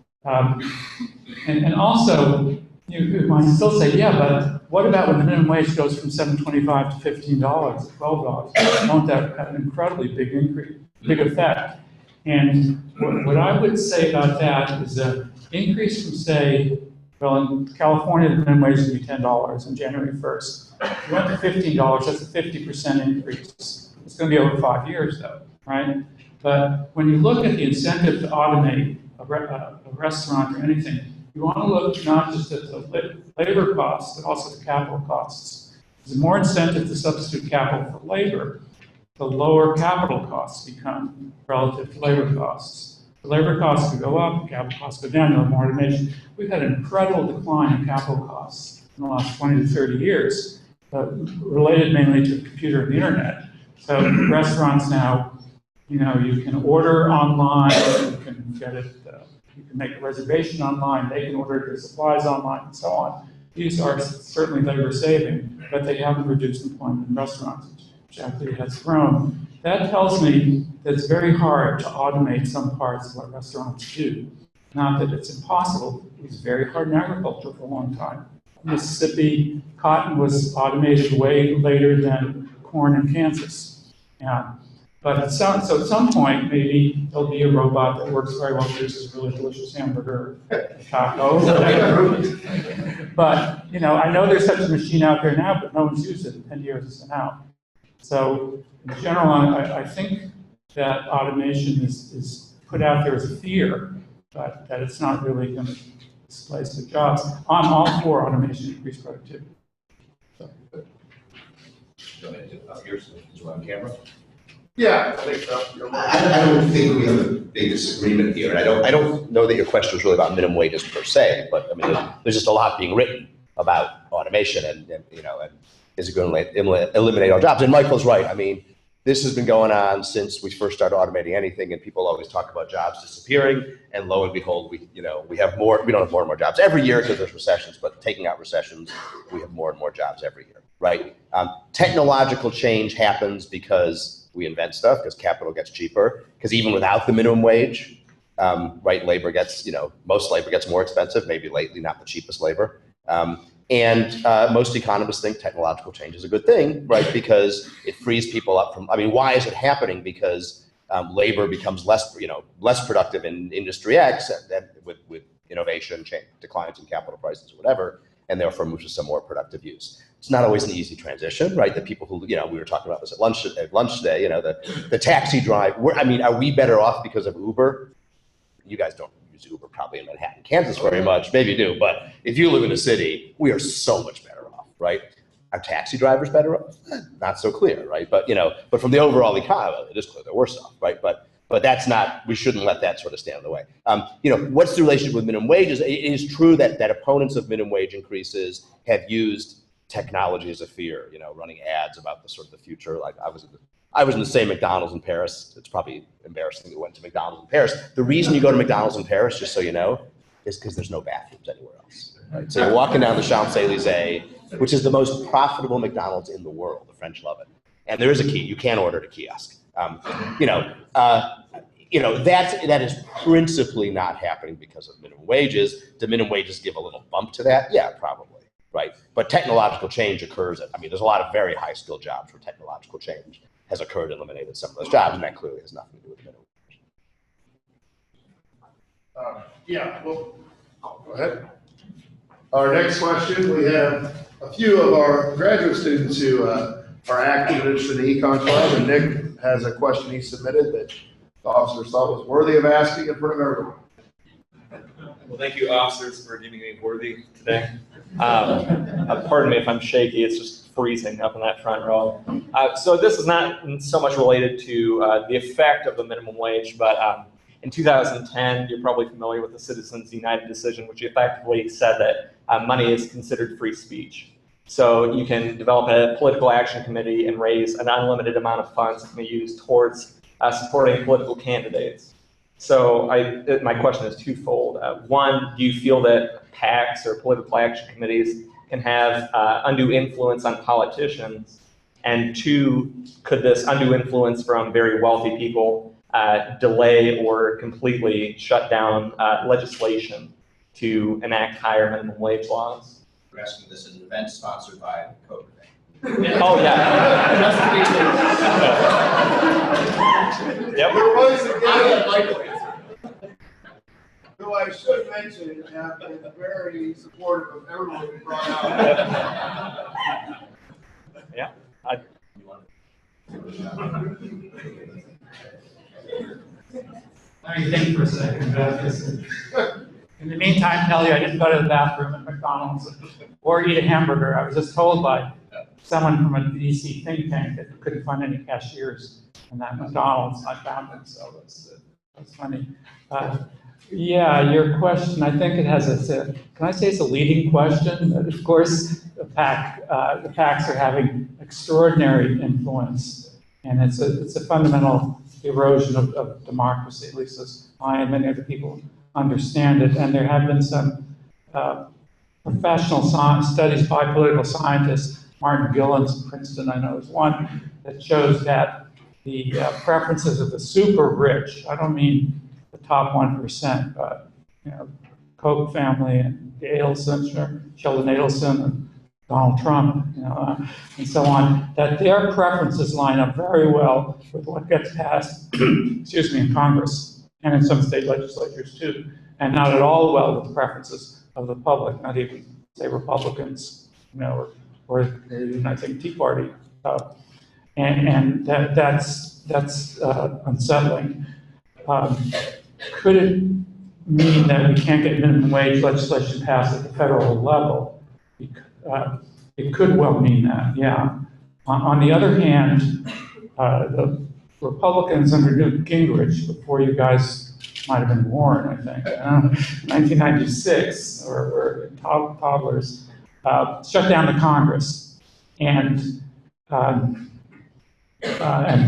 also, you might still say, yeah, but what about when the minimum wage goes from $7.25 to $15 to $12? Won't that have an incredibly big effect? And what I would say about that is an increase from, say, well, in California, the minimum wage would be $10 on January 1st. If you went to $15, that's a 50% increase. It's going to be over 5 years, though, right? But when you look at the incentive to automate a restaurant or anything, you want to look not just at the labor costs, but also the capital costs. There's more incentive to substitute capital for labor, the lower capital costs become relative to labor costs. The labor costs could go up, capital costs go down, you have more automation. We've had an incredible decline in capital costs in the last 20 to 30 years, related mainly to the computer and the internet. So restaurants now, you can order online, you can get it, you can make a reservation online, they can order their supplies online, and so on. These are certainly labor saving, but they haven't reduced employment in restaurants, which actually has grown. That tells me that it's very hard to automate some parts of what restaurants do. Not that it's impossible, it was very hard in agriculture for a long time. Mississippi, cotton was automated way later than corn in Kansas. But at some point, maybe there'll be a robot that works very well, produces a really delicious hamburger, taco. But I know there's such a machine out there now, but no one's used it in 10 years it's been out. So in general, I think that automation is put out there as a fear, but that it's not really going to displace the jobs. I'm all for automation, increased productivity. Yours is on camera. Yeah, I think so. I don't think we have a big disagreement here. I don't know that your question was really about minimum wages per se, but I mean, there's just a lot being written about automation and is it going to eliminate all jobs? And Michael's right. I mean, this has been going on since we first started automating anything, and people always talk about jobs disappearing, and lo and behold, we have more. We don't have more and more jobs every year because there's recessions, but taking out recessions, we have more and more jobs every year, right? Technological change happens because we invent stuff, because capital gets cheaper, because even without the minimum wage, right, labor gets, most labor gets more expensive, maybe lately not the cheapest labor. And most economists think technological change is a good thing, right? Because it frees people up from, I mean, why is it happening? Because labor becomes less productive in industry X with innovation, declines in capital prices or whatever, and therefore moves to some more productive use. It's not always an easy transition, right? The people who, we were talking about this at lunch today, the taxi drive, are we better off because of Uber? You guys don't use Uber probably in Manhattan, Kansas very much. Maybe you do, but if you live in a city, we are so much better off, right? Are taxi drivers better off? Not so clear, right? But but from the overall economy, it is clear they're worse off, right? But that's not. We shouldn't let that sort of stand in the way. What's the relationship with minimum wages? It is true that opponents of minimum wage increases have used technology as a fear. Running ads about the sort of the future. Like I was in the same McDonald's in Paris. It's probably embarrassing that we went to McDonald's in Paris. The reason you go to McDonald's in Paris, just so you know, is because there's no bathrooms anywhere else. Right? So you're walking down the Champs-Elysees, which is the most profitable McDonald's in the world. The French love it. And there is a key. You can order at a kiosk. That is principally not happening because of minimum wages. Do minimum wages give a little bump to that? Yeah, probably. Right. But technological change occurs there's a lot of very high skilled jobs where technological change has occurred and eliminated some of those jobs, and that clearly has nothing to do with the minimum wage. Go ahead. Our next question, we have a few of our graduate students who are active and interested in the Econ Club, and Nick has a question he submitted that the officers thought was worthy of asking in front of everyone. Well, thank you, officers, for deeming me worthy today. Pardon me if I'm shaky, it's just freezing up in that front row. So this is not so much related to the effect of the minimum wage, but in 2010, you're probably familiar with the Citizens United decision, which effectively said that money is considered free speech. So you can develop a political action committee and raise an unlimited amount of funds that can be used towards supporting political candidates. So my question is twofold. One, do you feel that PACs or political action committees can have undue influence on politicians? And two, could this undue influence from very wealthy people delay or completely shut down legislation to enact higher minimum wage laws? You're asking this at an event sponsored by Koch. Oh, yeah. Yep. Who I should mention have been very supportive of everyone who brought out. Yeah. Let me think for a second about this. In the meantime, Kelly, I didn't go to the bathroom at McDonald's or eat a hamburger. I was just told by someone from a DC think tank that couldn't find any cashiers in that McDonald's. I found them, so that's funny. Yeah, your question, I think it has can I say it's a leading question? Of course, the PACs are having extraordinary influence, and it's a fundamental erosion of democracy, at least as I and many other people understand it. And there have been some professional studies by political scientists. Martin Gillen's at Princeton, I know, is one that shows that the preferences of the super rich, I don't mean the top 1%, but Koch family and Sheldon Adelson and Donald Trump, and so on, that their preferences line up very well with what gets passed, excuse me, in Congress and in some state legislatures too, and not at all well with the preferences of the public, not even say Republicans, or even I think Tea Party, and that's unsettling. Could it mean that we can't get minimum wage legislation passed at the federal level. It could well mean that, yeah. On the other hand, the Republicans under Newt Gingrich, before you guys might have been born, I think, 1996, or toddlers, shut down the Congress. And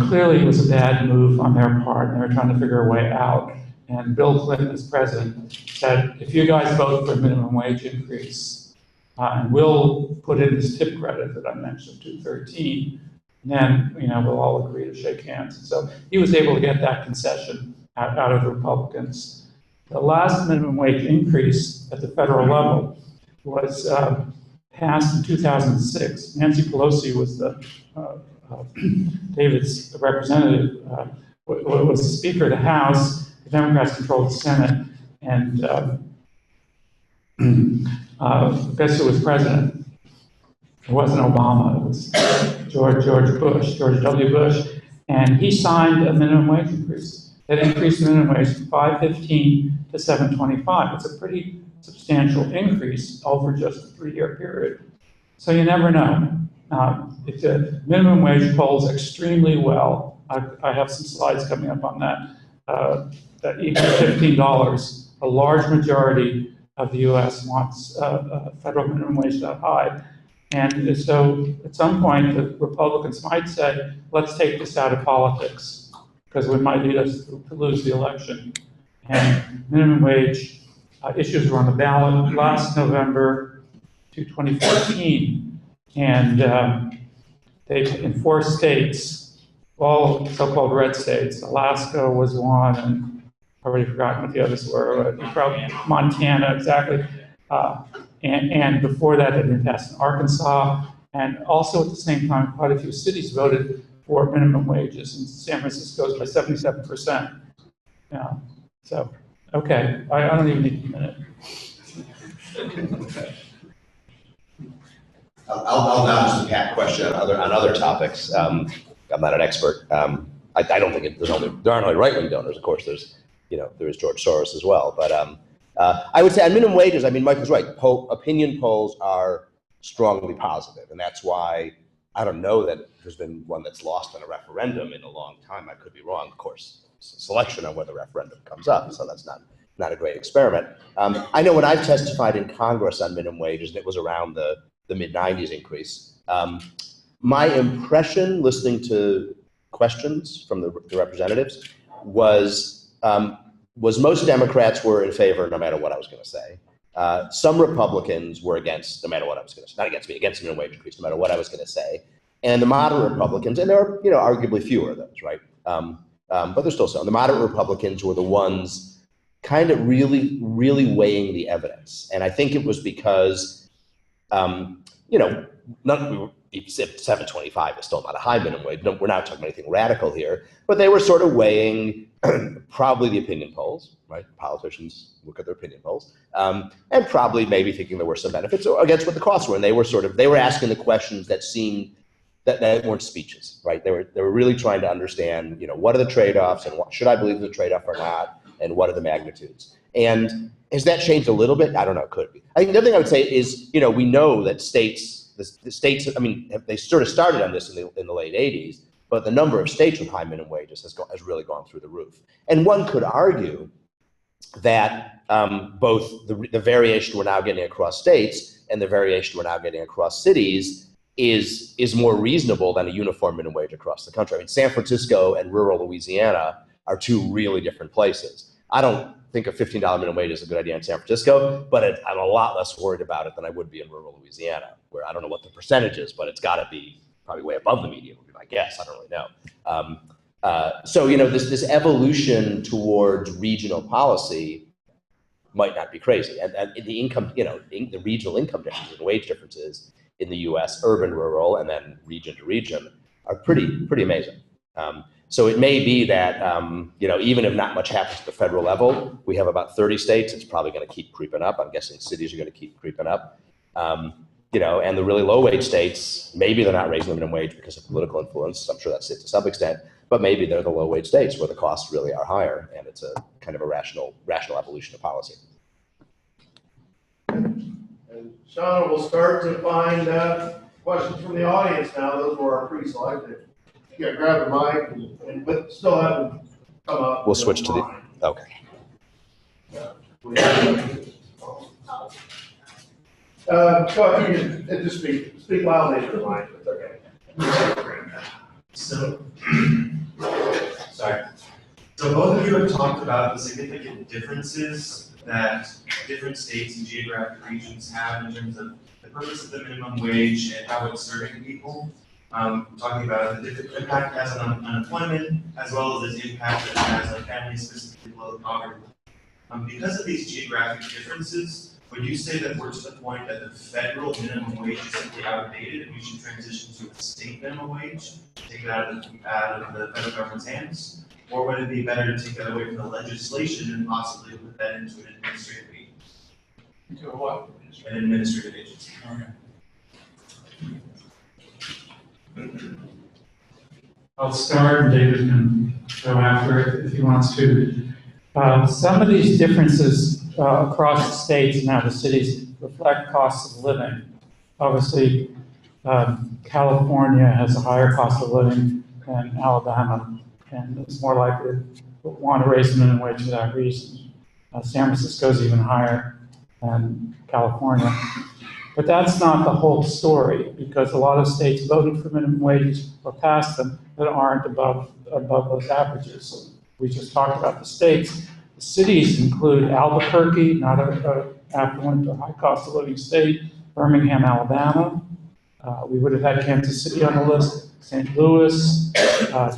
clearly it was a bad move on their part, and they were trying to figure a way out. And Bill Clinton, as president, said, if you guys vote for a minimum wage increase, and we'll put in this tip credit that I mentioned, 213, then we'll all agree to shake hands. And so he was able to get that concession out of the Republicans. The last minimum wage increase at the federal level was passed in 2006. Nancy Pelosi was David's representative, was the Speaker of the House. The Democrats controlled the Senate, and guess who was president? It wasn't Obama, it was George W. Bush, and he signed a minimum wage increase. That increased the minimum wage from $5.15 to $7.25. It's a pretty substantial increase over just a 3-year period. So you never know. If the minimum wage polls extremely well, I have some slides coming up on that, that equals $15. A large majority of the U.S. wants a federal minimum wage that high. And so at some point, the Republicans might say, let's take this out of politics, because it might lead us to lose the election. And minimum wage issues were on the ballot last November to 2014. And in 4 states, all so-called red states, Alaska was one, and I've already forgotten what the others were, probably Montana, exactly. And before that, it had been passed in Arkansas. And also at the same time, quite a few cities voted for minimum wages, and San Francisco's by 77%. Yeah. So, okay, I don't even need a minute. I'll now just a question on other topics. I'm not an expert. I don't think there aren't only right-wing donors. Of course, there is George Soros as well. But I would say on minimum wages, Michael's right. Opinion polls are strongly positive, and that's why I don't know that there's been one that's lost in a referendum in a long time. I could be wrong, of course. It's a selection on whether the referendum comes up, so that's not a great experiment. I know when I've testified in Congress on minimum wages, and it was around the mid-90s increase, my impression listening to questions from the representatives was most Democrats were in favor no matter what I was going to say. Some Republicans were against no matter what I was going to say. Not against me, against the minimum wage increase no matter what I was going to say. And the moderate Republicans, and there are arguably fewer of those, right? But there's still some. The moderate Republicans were the ones kind of really, really weighing the evidence. And I think it was because, 725 is still not a high minimum wage. No, we're not talking about anything radical here, but they were sort of weighing probably the opinion polls, right? Politicians look at their opinion polls, and probably maybe thinking there were some benefits against what the costs were. And they were asking the questions that seemed that weren't speeches, right? They were really trying to understand, what are the trade-offs, and should I believe the trade-off or not, and what are the magnitudes? And has that changed a little bit? I don't know. It could be. I think the other thing I would say is, we know that the states, they sort of started on this in the late 80s, but the number of states with high minimum wages has really gone through the roof. And one could argue that both the variation we're now getting across states and the variation we're now getting across cities is more reasonable than a uniform minimum wage across the country. San Francisco and rural Louisiana are 2 really different places. I don't think a $15 minimum wage is a good idea in San Francisco, but I'm a lot less worried about it than I would be in rural Louisiana, where I don't know what the percentage is, but it's got to be probably way above the median, would be my guess. I don't really know. So this evolution towards regional policy might not be crazy, and the income, the regional income differences and wage differences in the U.S., urban, rural, and then region to region, are pretty amazing. So it may be that, even if not much happens at the federal level, we have about 30 states. It's probably going to keep creeping up. I'm guessing cities are going to keep creeping up. And the really low wage states, maybe they're not raising the minimum wage because of political influence. I'm sure that's it to some extent, but maybe they're the low wage states where the costs really are higher, and it's kind of a rational evolution of policy. And Shauna will start to find questions from the audience now. Those were our pre-selected. You gotta grab the mic and but still have them come up. We'll switch to the, okay. Go ahead and just speak loudly for the mic. It's okay. So, sorry. So both of you have talked about the significant differences that different states and geographic regions have in terms of the purpose of the minimum wage and how it's serving people. Talking about the different impact it has on unemployment, as well as its impact that it has on families specifically below poverty. Because of these geographic differences, would you say that we're to the point that the federal minimum wage is simply outdated and we should transition to a state minimum wage, take it out of the federal government's hands? Or would it be better to take that away from the legislation and possibly put that into an administrative agency? Into a what? An administrative agency. Okay. I'll start, and David can go after it if he wants to. Some of these differences across the states and now the cities reflect costs of living. Obviously, California has a higher cost of living than Alabama, and it's more likely to want to raise the minimum wage for that reason. San Francisco is even higher than California. But that's not the whole story, because a lot of states voted for minimum wages or passed them that aren't above those averages. We just talked about the states. The cities include Albuquerque, not an affluent or high cost of living state, Birmingham, Alabama. We would have had Kansas City on the list, St. Louis,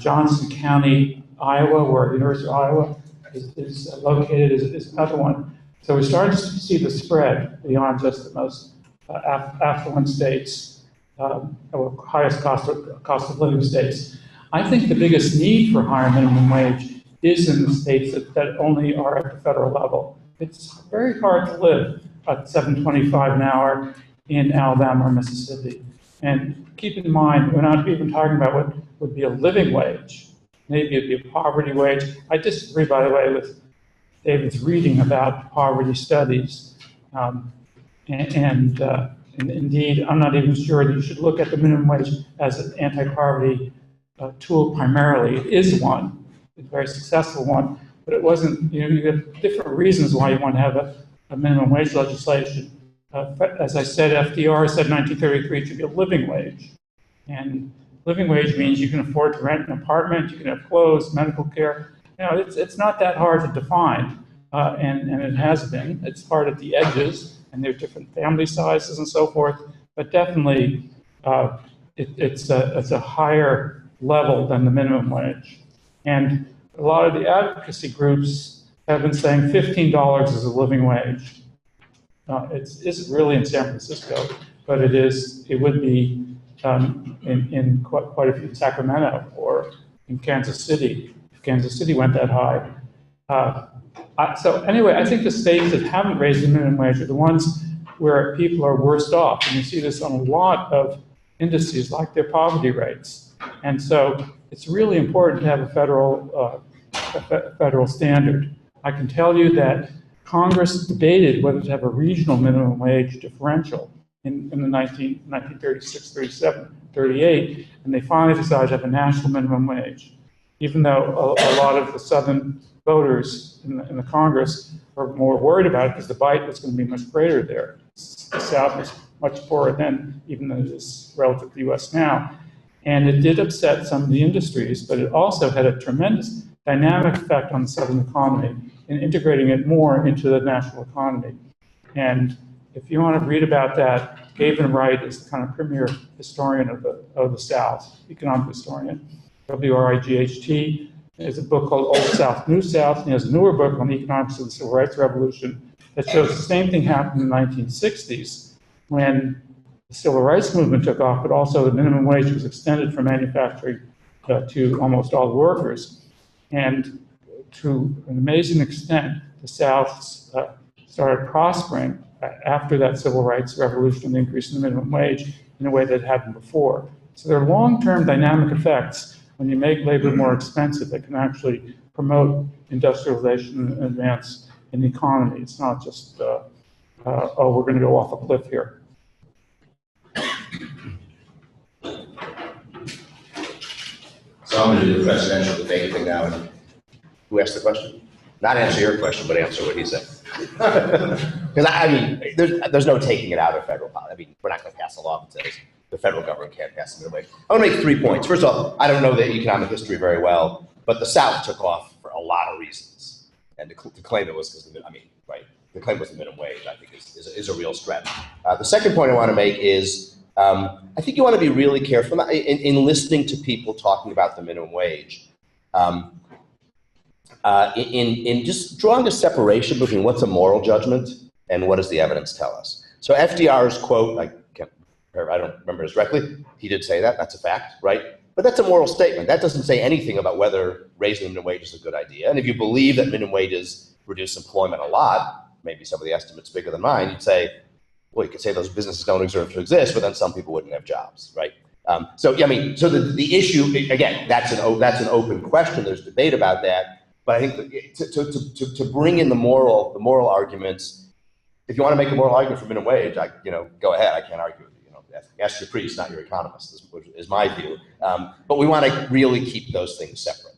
Johnson County, Iowa, where University of Iowa is located, is another one. So we're starting to see the spread beyond just the most affluent states, or highest cost of living states. I think the biggest need for higher minimum wage is in the states that only are at the federal level. It's very hard to live at $7.25 an hour in Alabama or Mississippi. And keep in mind, we're not even talking about what would be a living wage. Maybe it'd be a poverty wage. I disagree, by the way, with David's reading about poverty studies. And indeed, I'm not even sure that you should look at the minimum wage as an anti-poverty tool primarily. It is one, a very successful one, but it wasn't, you have different reasons why you want to have a minimum wage legislation. As I said, FDR said 1933 it should be a living wage. And living wage means you can afford to rent an apartment, you can have clothes, medical care. It's not that hard to define, and it has been. It's hard at the edges, and there are different family sizes and so forth, but definitely it's a higher level than the minimum wage. And a lot of the advocacy groups have been saying $15 is a living wage. It isn't really in San Francisco, but it would be in quite a few, Sacramento or in Kansas City, if Kansas City went that high. So anyway, I think the states that haven't raised the minimum wage are the ones where people are worst off. And you see this on a lot of indices like their poverty rates. And so it's really important to have a federal standard. I can tell you that Congress debated whether to have a regional minimum wage differential in the 1936, 37, 38, and they finally decided to have a national minimum wage, even though a lot of the Southern voters in the Congress were more worried about it because the bite was going to be much greater there. The South was much poorer then, even though it is relative to the U.S. now. And it did upset some of the industries, but it also had a tremendous dynamic effect on the Southern economy in integrating it more into the national economy. And if you want to read about that, Gavin Wright is the kind of premier historian of the South, economic historian, W-R-I-G-H-T. There's a book called Old South, New South, and he has a newer book on the economics of the Civil Rights Revolution that shows the same thing happened in the 1960s when the Civil Rights Movement took off, but also the minimum wage was extended from manufacturing to almost all workers. And to an amazing extent, the South started prospering after that Civil Rights Revolution and the increase in the minimum wage in a way that hadn't before. So there are long-term dynamic effects when you make labor more expensive that can actually promote industrialization and advance in the economy. It's not just, oh, we're going to go off a cliff here. So I'm going to do the presidential debate thing now. And who asked the question? Not answer your question, but answer what he said. Because I mean, there's no taking it out of federal policy. I mean, we're not going to pass a law that says the federal government can't pass it away. I want to make 3 points. First of all, I don't know the economic history very well, but the South took off for a lot of reasons. And to claim it was because the claim was the minimum wage, I think is a real stretch. The second point I want to make is I think you want to be really careful in listening to people talking about the minimum wage. In just drawing a separation between what's a moral judgment and what does the evidence tell us. So FDR's quote, I don't remember it directly, he did say that, that's a fact, right? But that's a moral statement. That doesn't say anything about whether raising the minimum wage is a good idea. And if you believe that minimum wages reduce employment a lot, maybe some of the estimates bigger than mine, you'd say, well, you could say those businesses don't deserve to exist, but then some people wouldn't have jobs, right? So the issue, again, that's an open question. There's debate about that. But I think to bring in the moral arguments, if you want to make a moral argument for minimum wage, go ahead. I can't argue with you. Ask your priest, not your economist, is my view. But we want to really keep those things separate.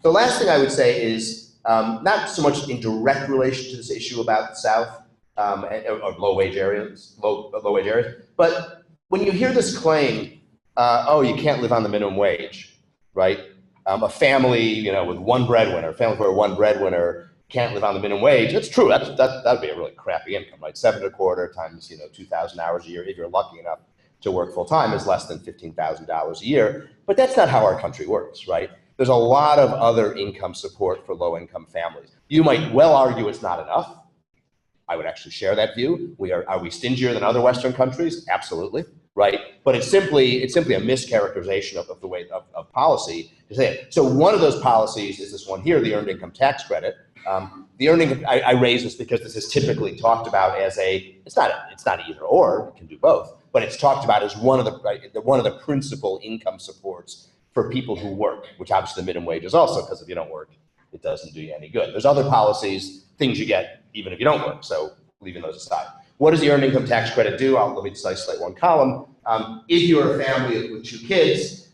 The last thing I would say is not so much in direct relation to this issue about the South or low wage areas, but when you hear this claim, oh, you can't live on the minimum wage, right? A family, with one breadwinner, a family where one breadwinner can't live on the minimum wage. That's true. That'd be a really crappy income, right? 7.25 times 2,000 hours a year, if you're lucky enough to work full time, is less than $15,000 a year. But that's not how our country works, right? There's a lot of other income support for low income families. You might well argue it's not enough. I would actually share that view. Are we stingier than other Western countries? Absolutely. Right, but it's simply a mischaracterization of the way of policy to say it. So one of those policies is this one here, the earned income tax credit. I raise this because this is typically talked about as it's not either or, it can do both, but it's talked about as one of the principal income supports for people who work, which obviously the minimum wage is also, because if you don't work, it doesn't do you any good. There's other policies, things you get even if you don't work. So leaving those aside. What does the earned income tax credit do? Let me just isolate one column. If you're a family with 2 kids,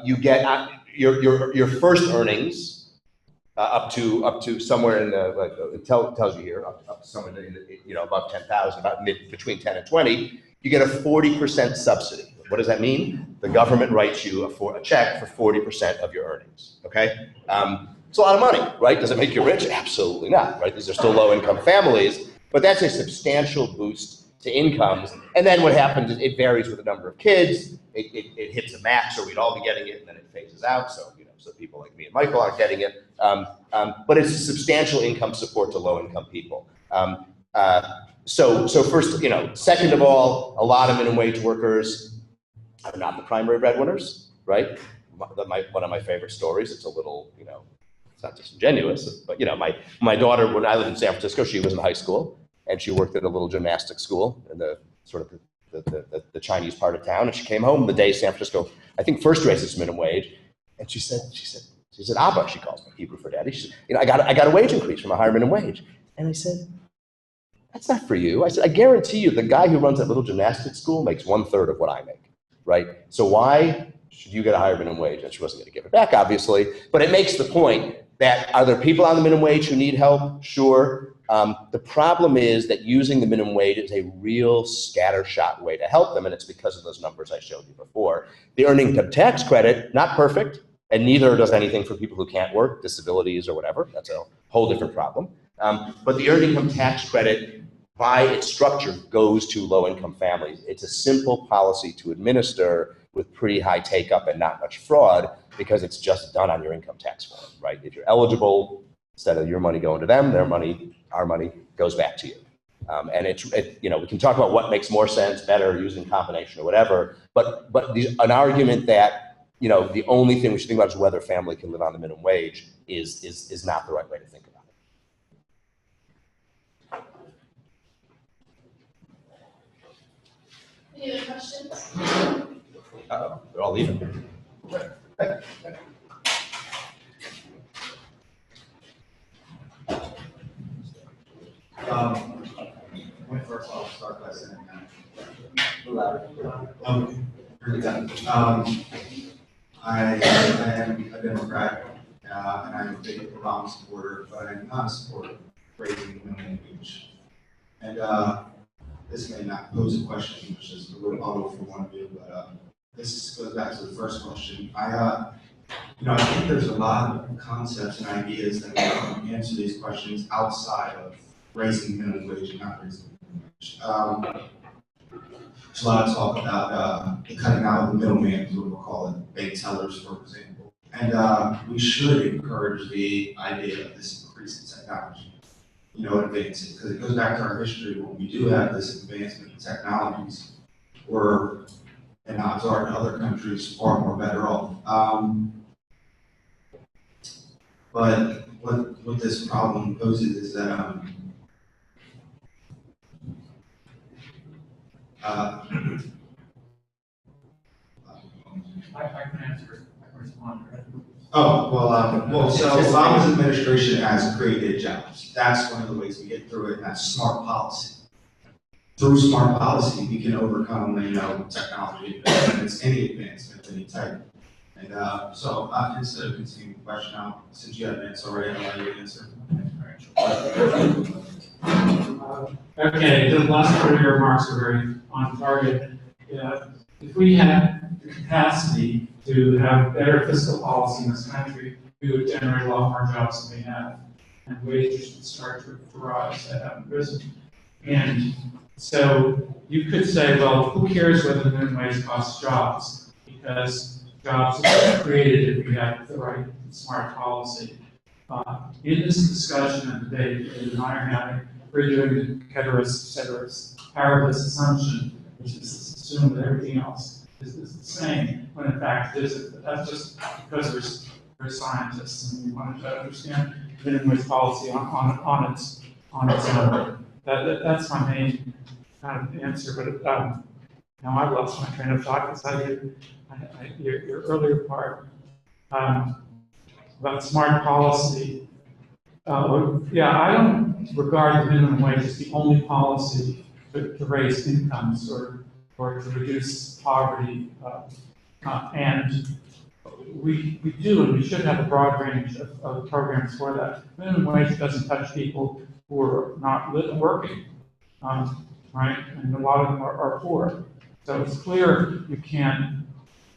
you get your first earnings up to somewhere in the it tells you here up to somewhere in the, above 10,000, between 10 and 20. You get a 40% subsidy. What does that mean? The government writes you a check for 40% of your earnings. Okay, it's a lot of money, right? Does it make you rich? Absolutely not, right? These are still low-income families. But that's a substantial boost to incomes. And then what happens is it varies with the number of kids. It hits a max, or we'd all be getting it, and then it phases out. So so people like me and Michael aren't getting it. But it's a substantial income support to low-income people. So first, second of all, a lot of minimum wage workers are not the primary breadwinners, right? One of my favorite stories. It's a little, it's not disingenuous, but my daughter, when I lived in San Francisco, she was in high school. And she worked at a little gymnastics school in the sort of the Chinese part of town. And she came home the day San Francisco, I think, first raised its minimum wage. And she said, Abba, she calls me, Hebrew for daddy. She said, I got a wage increase from a higher minimum wage. And I said, that's not for you. I said, I guarantee you the guy who runs that little gymnastics school makes 1/3 of what I make, right? So why should you get a higher minimum wage? And she wasn't going to give it back, obviously. But it makes the point that are there people on the minimum wage who need help? Sure. The problem is that using the minimum wage is a real scattershot way to help them, and it's because of those numbers I showed you before. The earned income tax credit, not perfect, and neither does anything for people who can't work, disabilities or whatever. That's a whole different problem. But the earned income tax credit, by its structure, goes to low-income families. It's a simple policy to administer with pretty high take-up and not much fraud, because it's just done on your income tax form, right? If you're eligible, instead of your money going to them, their money, our money, goes back to you. And we can talk about what makes more sense, better, using combination or whatever, but an argument that, the only thing we should think about is whether a family can live on the minimum wage is not the right way to think about it. Any other questions? They're all leaving. First, I'll start by saying I am a Democrat, and I'm a big Obama supporter, but I'm not a supporter of raising the minimum wage. And this may not pose a question, which is a rebuttal for one of you, but this goes back to the first question. I think there's a lot of concepts and ideas that can answer these questions outside of raising the minimum wage and not raising the minimum wage. There's a lot of talk about the cutting out of the middleman, as what we'll call it, bank tellers, for example. And we should encourage the idea of this increase in technology, advancing, because it goes back to our history. When we do have this advancement in technologies, and odds are in other countries, far more better off. But what this problem poses is that I can answer it. I can respond. So Obama's administration has created jobs. That's one of the ways we get through it, and that's smart policy. Through smart policy, we can overcome, technology advancements, any advancement of any type. And so instead of continuing the question out, since you have an answer already, I'll let you answer. Okay, the last part of your remarks are very on target. If we had the capacity to have better fiscal policy in this country, we would generate a lot more jobs than we have, and wages would start to rise that haven't risen. And so you could say, well, who cares whether the minimum wage costs jobs? Because jobs are created if we have the right smart policy. In this discussion and debate that you and I are having, we're doing the ceteris paribus assumption, which is assumed that everything else is the same, when in fact it isn't. But that's just because we're scientists and we wanted to understand minimum wage policy on its own. That's my main kind of answer. But now I've lost my train of thought because your earlier part about smart policy. I don't regard the minimum wage as the only policy to raise incomes or to reduce poverty. And we do, and we should have a broad range of programs for that. Minimum wage doesn't touch people who are not working, right? And a lot of them are poor. So it's clear you can't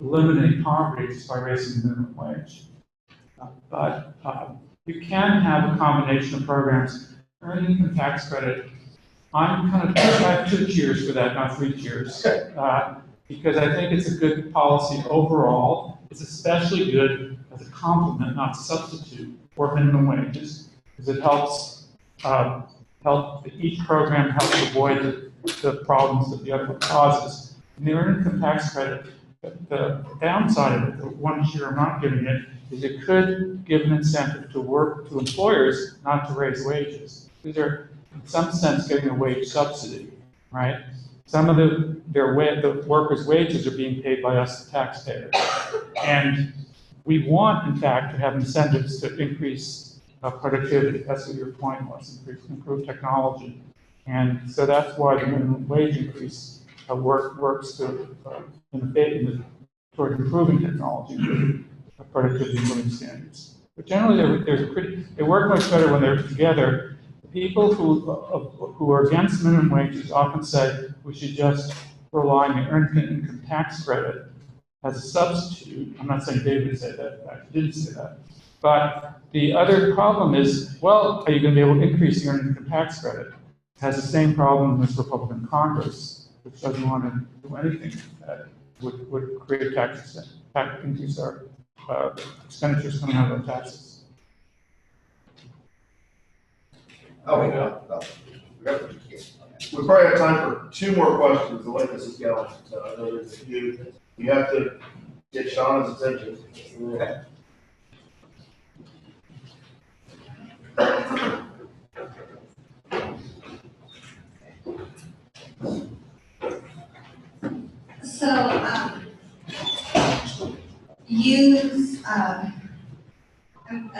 eliminate poverty just by raising the minimum wage. But you can have a combination of programs. Earned income tax credit, I have 2 cheers for that, not 3 cheers, because I think it's a good policy overall. It's especially good as a complement, not substitute, for minimum wages, because it helps each program helps avoid the problems that the other one causes. And the earned income tax credit, the downside of it, the one cheer I'm not giving it, is it could give an incentive to employers not to raise wages. These are, in some sense, getting a wage subsidy, right? Some of the workers' wages are being paid by us, the taxpayers. And we want, in fact, to have incentives to increase productivity. That's what your point was, improve technology. And so that's why the minimum wage increase works toward improving technology, productivity, improving standards. But generally, they work much better when they're together. People who are against minimum wages often say we should just rely on the earned income tax credit as a substitute. I'm not saying David said that, I didn't say that. But the other problem is, well, are you going to be able to increase the earned income tax credit? It has the same problem as Republican Congress, which doesn't want to do anything that would create increase our expenditures coming out of our taxes. We probably have time for 2 more questions. The way this is going, so I know there's a few. You have to get Sean's attention. So, I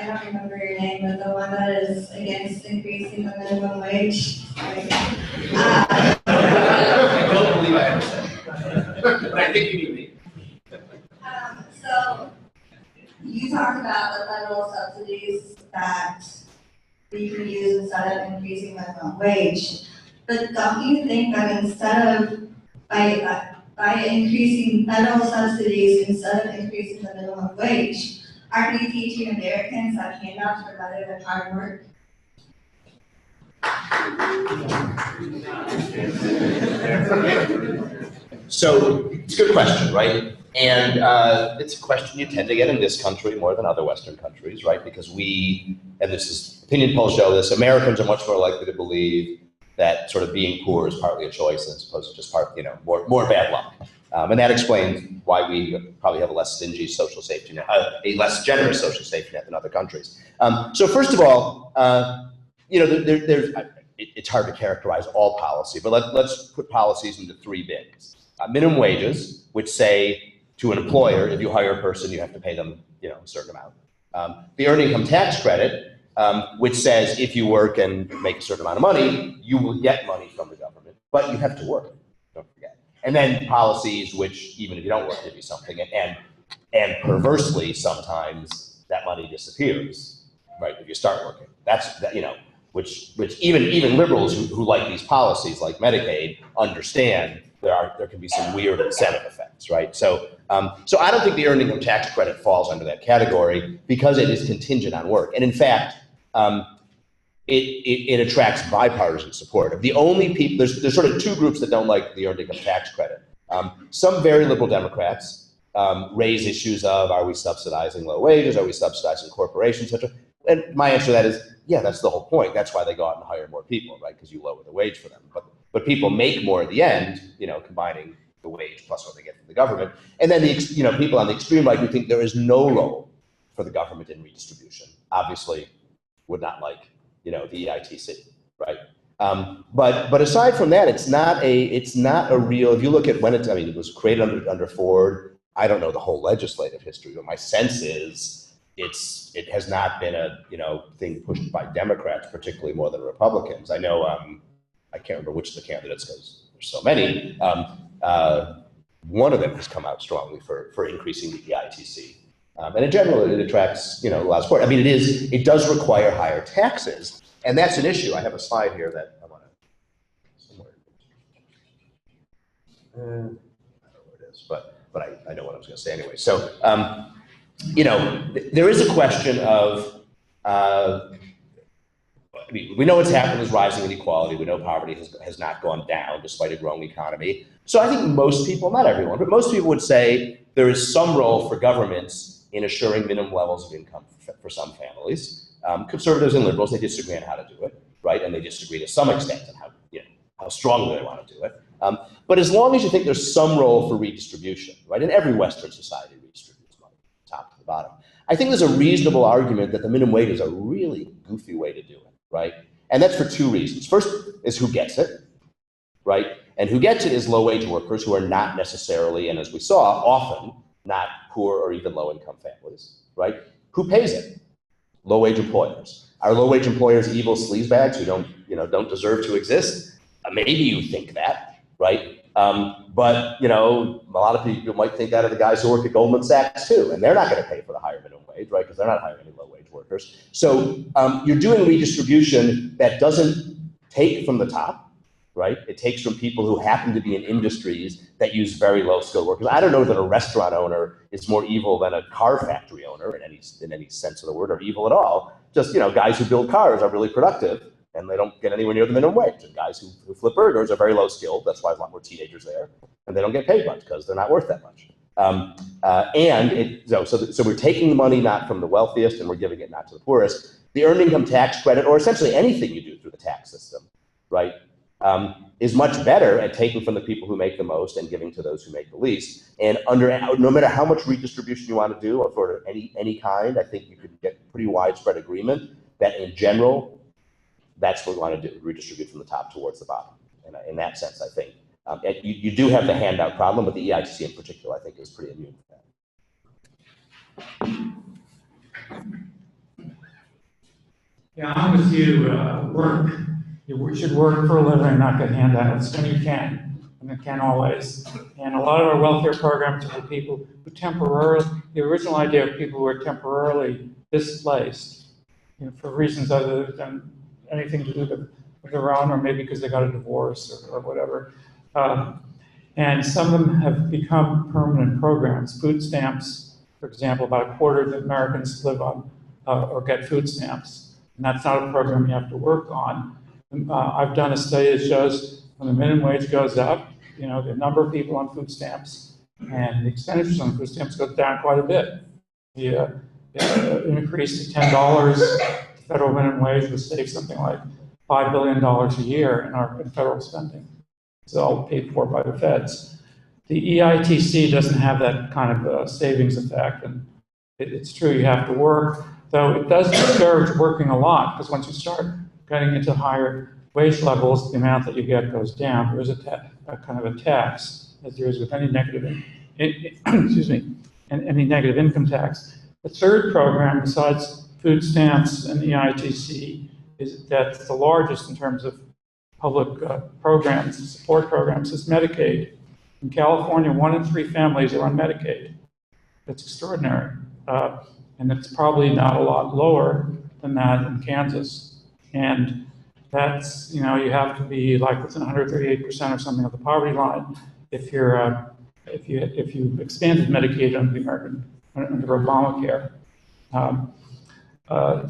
don't remember your name. and with the one that is against increasing the minimum wage. I don't believe I understand. I think you need me. So you talked about the federal subsidies that we can use instead of increasing minimum wage. But don't you think that instead of by increasing federal subsidies instead of increasing the minimum wage, aren't we teaching Americans that handouts are better than hard work? So it's a good question, right? And it's a question you tend to get in this country more than other Western countries, right? Because we, and this is, opinion polls show this, Americans are much more likely to believe that sort of being poor is partly a choice as opposed to just more bad luck. And that explains why we probably have a less stingy social safety net, a less generous social safety net than other countries. So first of all, it's hard to characterize all policy, but let's put policies into three bins. Minimum wages, which say to an employer, if you hire a person, you have to pay them, a certain amount. The earned income tax credit, which says if you work and make a certain amount of money, you will get money from the government, but you have to work, don't forget. And then policies which, even if you don't work, give you something, and perversely, sometimes that money disappears, right, if you start working. Which even liberals who like these policies, like Medicaid, understand there can be some weird incentive effects, right? So I don't think the earned income tax credit falls under that category because it is contingent on work. And in fact, it attracts bipartisan support. The only people, there's sort of two groups that don't like the earned income tax credit. Some very liberal Democrats raise issues of, are we subsidizing low wages? Are we subsidizing corporations, et cetera? And my answer to that is, yeah, that's the whole point. That's why they go out and hire more people, right? Because you lower the wage for them. But people make more at the end, combining the wage plus what they get from the government. And then people on the extreme right who think there is no role for the government in redistribution, obviously would not like, the EITC, right? But aside from that, it's not a real. If you look at when it was created under Ford. I don't know the whole legislative history, but my sense is it has not been a thing pushed by Democrats, particularly more than Republicans. I know I can't remember which of the candidates because there's so many. One of them has come out strongly for increasing the EITC, and in general, it attracts a lot of support. I mean, it does require higher taxes, and that's an issue. I have a slide here that I want to somewhere. I don't know where it is, but I know what I was going to say anyway. So. There is a question of, we know what's happened is rising inequality. We know poverty has not gone down despite a growing economy. So I think most people, not everyone, but most people would say there is some role for governments in assuring minimum levels of income for some families. Conservatives and liberals, they disagree on how to do it, right? And they disagree to some extent on how strongly they want to do it. But as long as you think there's some role for redistribution, right? In every Western society redistributes money, top to the bottom. I think there's a reasonable argument that the minimum wage is a really goofy way to do it, right? And that's for two reasons. First is who gets it, right? And who gets it is low-wage workers who are not necessarily, and as we saw, often not poor or even low-income families, right? Who pays it? Low-wage employers. Are low-wage employers evil sleazebags who don't deserve to exist? Maybe you think that, right? But a lot of people might think that of the guys who work at Goldman Sachs too, and they're not going to pay for the higher minimum wage, right? Because they're not hiring any low-wage workers. So you're doing redistribution that doesn't take from the top, right? It takes from people who happen to be in industries that use very low-skilled workers. I don't know that a restaurant owner is more evil than a car factory owner in any sense of the word, or evil at all. Just guys who build cars are really productive, and they don't get anywhere near the minimum wage. And guys who flip burgers are very low skilled. That's why there's a lot more teenagers there, and they don't get paid much because they're not worth that much. So we're taking the money not from the wealthiest, and we're giving it not to the poorest. The earned income tax credit, or essentially anything you do through the tax system, right, is much better at taking from the people who make the most and giving to those who make the least. And no matter how much redistribution you want to do, or for any kind, I think you could get pretty widespread agreement that in general, that's what we want to do, redistribute from the top towards the bottom. And in that sense, I think you do have the handout problem, but the EITC in particular, I think, is pretty immune to that. Yeah, I'm with you. Work. You should work for a living and not get handouts when you can, and you can always. And a lot of our welfare programs are for people who temporarily, the original idea of people who are temporarily displaced, for reasons other than anything to do with their own, or maybe because they got a divorce or whatever. And some of them have become permanent programs. Food stamps, for example, about a quarter of Americans live on or get food stamps. And that's not a program you have to work on. I've done a study that shows when the minimum wage goes up, the number of people on food stamps and the expenditures on food stamps goes down quite a bit. The increase to $10, the federal minimum wage would save something like $5 billion a year in federal spending. It's all paid for by the feds. The EITC doesn't have that kind of savings effect, and it's true you have to work, though it does discourage working a lot, because once you start getting into higher wage levels, the amount that you get goes down. There is a kind of a tax, as there is with any negative, excuse me, any negative income tax. The third program, besides food stamps and EITC, that's the largest in terms of public programs, support programs, is Medicaid. In California, 1 in 3 families are on Medicaid. That's extraordinary. And it's probably not a lot lower than that in Kansas. And that's, you have to be like within 138% or something of the poverty line if you've expanded Medicaid under under Obamacare.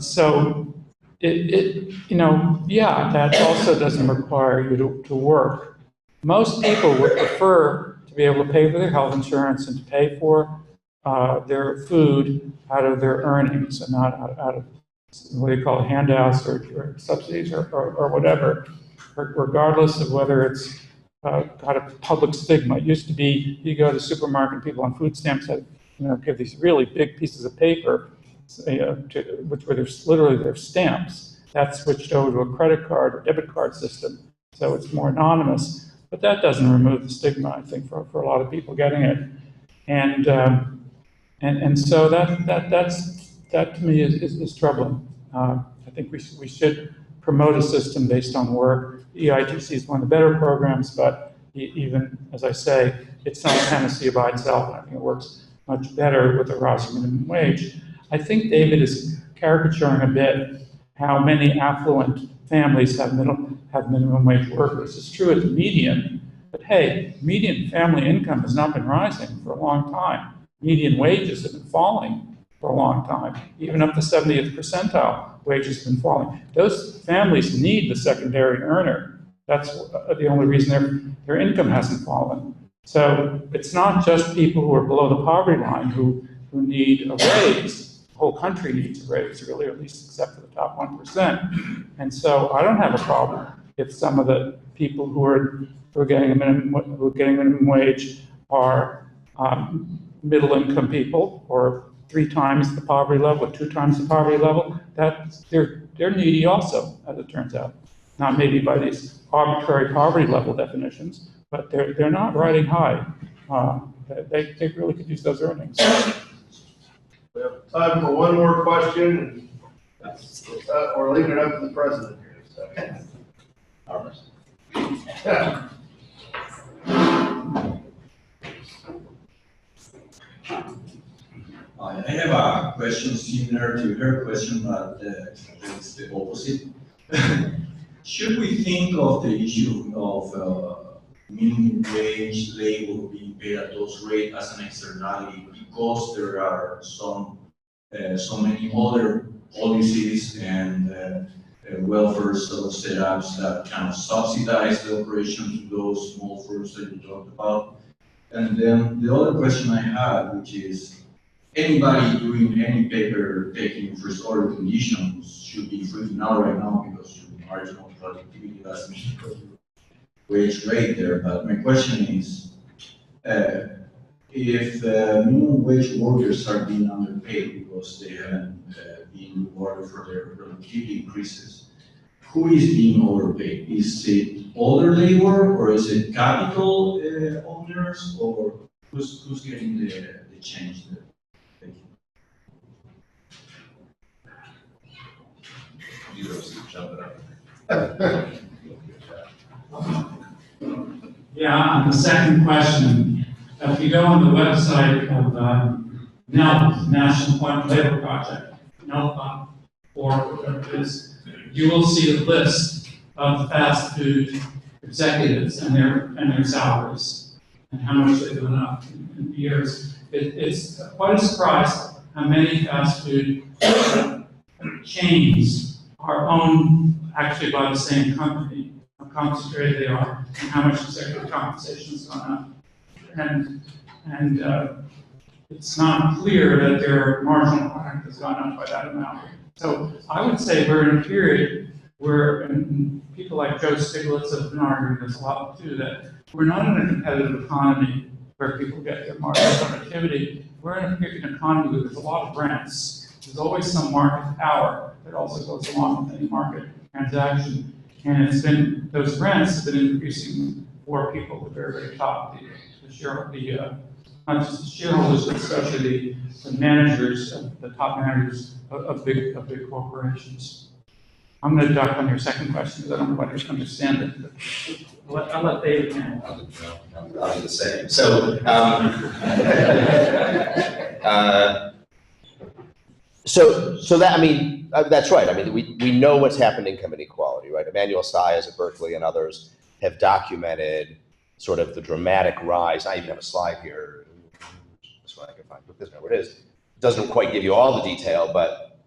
So that also doesn't require you to work. Most people would prefer to be able to pay for their health insurance and to pay for their food out of their earnings and not out of what do you call it, handouts or subsidies or whatever, regardless of whether it's got a public stigma. It used to be you go to the supermarket and people on food stamps had, give these really big pieces of paper, which were literally their stamps. That switched over to a credit card or debit card system, so it's more anonymous. But that doesn't remove the stigma, I think, for a lot of people getting it. And so that to me is troubling. I think we should promote a system based on work. EITC is one of the better programs, but even, as I say, it's not a panacea by itself. I think it works much better with a rising minimum wage. I think David is caricaturing a bit how many affluent families have minimum wage workers. It's true at the median, but hey, median family income has not been rising for a long time. Median wages have been falling for a long time. Even up to 70th percentile, wages have been falling. Those families need the secondary earner. That's the only reason their income hasn't fallen. So it's not just people who are below the poverty line who need a raise. The whole country needs a raise, really, at least except for the top 1%. And so I don't have a problem if some of the people who are getting a minimum wage are middle-income people, or 3 times the poverty level, or 2 times the poverty level. That they're needy also, as it turns out. Not maybe by these arbitrary poverty level definitions, but they're not riding high. They really could use those earnings. We have time for one more question, or leaving it up to the president here. So. I have a question similar to her question, but it's the opposite. Should we think of the issue of minimum wage labor being paid at those rates as an externality because there are so many other policies and welfare sort of setups that kind of subsidize the operations of those small firms that you talked about? And then the other question I had, which is, anybody doing any paper taking first order conditions should be freaking out right now because your marginal productivity doesn't meet the wage rate there. But my question is, if minimum wage workers are being underpaid because they haven't been rewarded for their productivity increases, who is being overpaid? Is it older labor, or is it capital owners, or who's getting the change there? Thank you. jumping up. Yeah, on the second question, if you go on the website of NELP, National Employment Labor Project, NELP, or whatever it is, you will see a list of the fast food executives and their salaries and how much they've gone up in years. It's quite a surprise how many fast food chains are owned actually by the same company, how concentrated they are, and how much executive compensation has gone up. And it's not clear that their marginal product has gone up by that amount. So I would say we're in a period where, and people like Joe Stiglitz have been arguing this a lot too, that we're not in a competitive economy where people get their market productivity. We're in an economy where there's a lot of rents. There's always some market power that also goes along with any market transaction. And it's been, those rents have been increasing for people at the very, very top, not just the shareholders, but especially the managers, the top managers of big corporations. I'm going to duck on your second question because I don't quite understand it. I'll let David handle it. I'll do the same. So, so that, I mean, that's right. I mean, we know what's happened in income inequality, right? Emmanuel Saez at Berkeley and others have documented sort of the dramatic rise. I even have a slide here. This one I can find, but this is where it is. It doesn't quite give you all the detail, but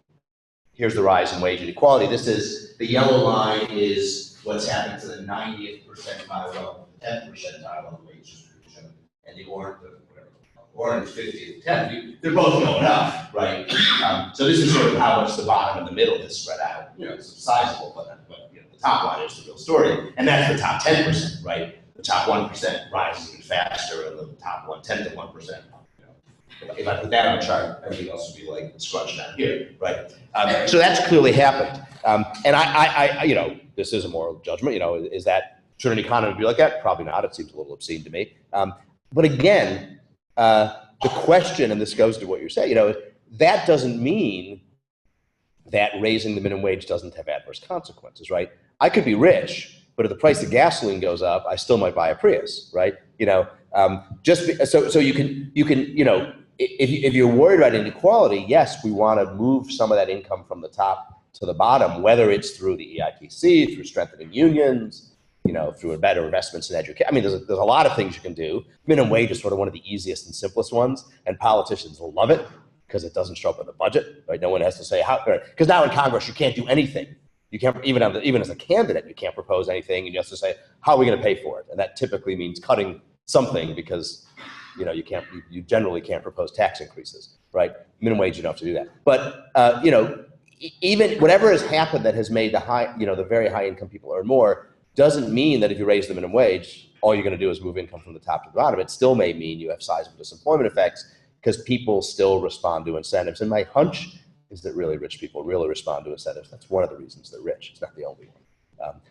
here's the rise in wage inequality. This is, the yellow line is what's happened to the 90th percentile, well, 10th percentile of the wage distribution, and the orange, orange 50th, 10th, they're both going up, right? So this is sort of how much the bottom and the middle has spread out. You know, it's sizable, but you know, the top line is the real story, and that's the top 10%, right? The top 1% rises even faster, and the top 1/10 of 1%. If I put that on a chart, everything else would be like scrunched down here, right? So that's clearly happened. And I, you know, this is a moral judgment, you know, is that, should an economy be like that? Probably not, it seems a little obscene to me. But again, the question, and this goes to what you're saying, you know, that doesn't mean that raising the minimum wage doesn't have adverse consequences, right? I could be rich, but if the price of gasoline goes up, I still might buy a Prius, right? You know, so you can, you know, if you're worried about inequality, yes, we want to move some of that income from the top to the bottom, whether it's through the EITC, through strengthening unions, you know, through better investments in education. I mean, there's a lot of things you can do. Minimum wage is sort of one of the easiest and simplest ones, and politicians will love it because it doesn't show up in the budget, right? No one has to say how, because now in Congress you can't do anything. You can't, even as a candidate, you can't propose anything, and you have to say, how are we going to pay for it? And that typically means cutting something because, you know, you generally can't propose tax increases, right? Minimum wage, you don't have to do that. But, you know, even whatever has happened that has made the very high income people earn more doesn't mean that if you raise the minimum wage, all you're going to do is move income from the top to the bottom. It still may mean you have sizable disemployment effects because people still respond to incentives. And my hunch is that really rich people really respond to incentives. That's one of the reasons they're rich. It's not the only one.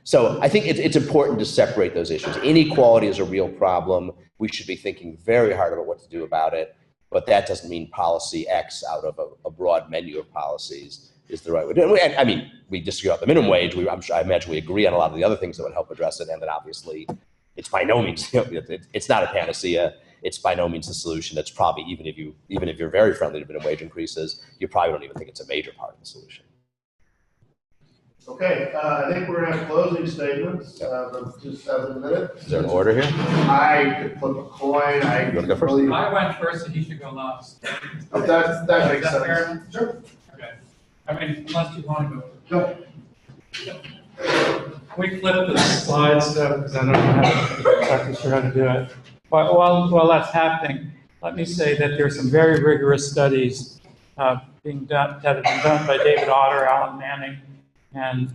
So I think it's important to separate those issues. Inequality is a real problem. We should be thinking very hard about what to do about it. But that doesn't mean policy X out of a broad menu of policies is the right way to do it. And I mean, we disagree about the minimum wage. I imagine we agree on a lot of the other things that would help address it. And then obviously, it's by no means, it's not a panacea. It's by no means the solution. It's probably, even if you're very friendly to minimum wage increases, you probably don't even think it's a major part of the solution. Okay, I think we're gonna have closing statements. Just 7 minutes. Is there an order here? I could flip a coin. You want to go first? I went first, and he should go last. That makes sense. Fair enough? Sure. Okay. I mean, unless you want to go. Go. We flip the slides though, because I don't know exactly sure how to do it. But while that's happening, let me say that there are some very rigorous studies that have been done by David Otter, Alan Manning, and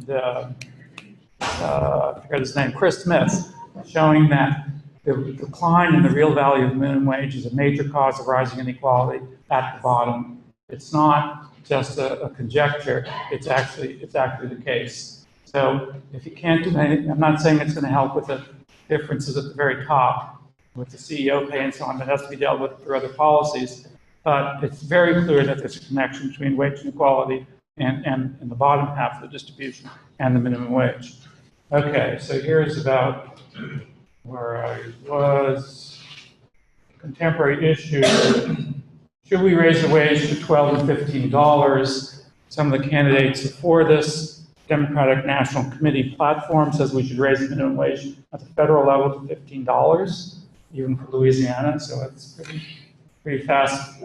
I forget his name, Chris Smith, showing that the decline in the real value of the minimum wage is a major cause of rising inequality at the bottom. It's not just a conjecture, it's actually the case. So if you can't do anything, I'm not saying it's going to help with the differences at the very top, with the CEO pay and so on, that has to be dealt with through other policies. But it's very clear that there's a connection between wage inequality and the bottom half of the distribution and the minimum wage. Okay, so here's about where I was. Contemporary issues. Should we raise the wage to $12 and $15? Some of the candidates for this Democratic National Committee platform says we should raise the minimum wage at the federal level to $15, even for Louisiana, so it's pretty fast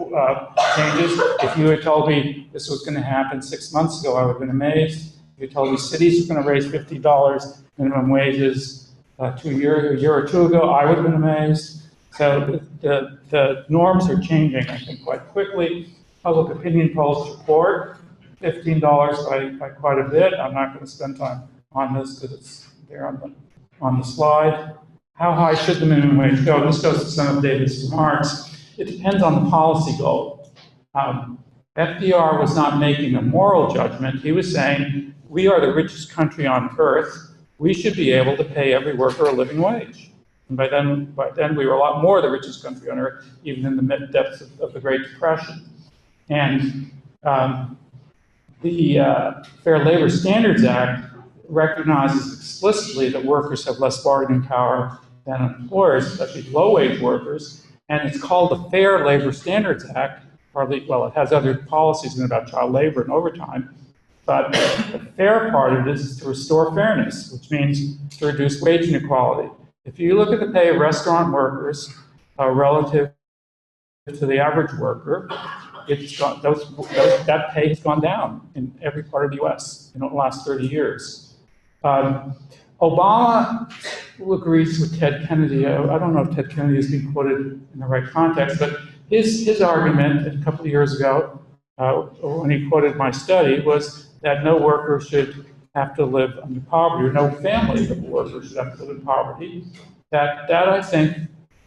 changes. If you had told me this was going to happen 6 months ago, I would have been amazed. If you told me cities were going to raise $50 minimum wages a year or two ago, I would have been amazed. So the norms are changing, I think, quite quickly. Public opinion polls support $15 by quite a bit. I'm not going to spend time on this because it's there on the slide. How high should the minimum wage go? This goes to some of David's remarks. It depends on the policy goal. FDR was not making a moral judgment. He was saying, we are the richest country on earth. We should be able to pay every worker a living wage. And by then we were a lot more the richest country on earth, even in the mid-depths of the Great Depression. And the Fair Labor Standards Act recognizes explicitly that workers have less bargaining power than employers, especially low-wage workers. And it's called the Fair Labor Standards Act. Partly, well, it has other policies in it about child labor and overtime. But the fair part of this is to restore fairness, which means to reduce wage inequality. If you look at the pay of restaurant workers relative to the average worker, that pay has gone down in every part of the U.S. in the last 30 years. Obama agrees with Ted Kennedy. I don't know if Ted Kennedy is being quoted in the right context, but his argument a couple of years ago, when he quoted my study, was that no worker should have to live under poverty, or no family of workers should have to live in poverty. That I think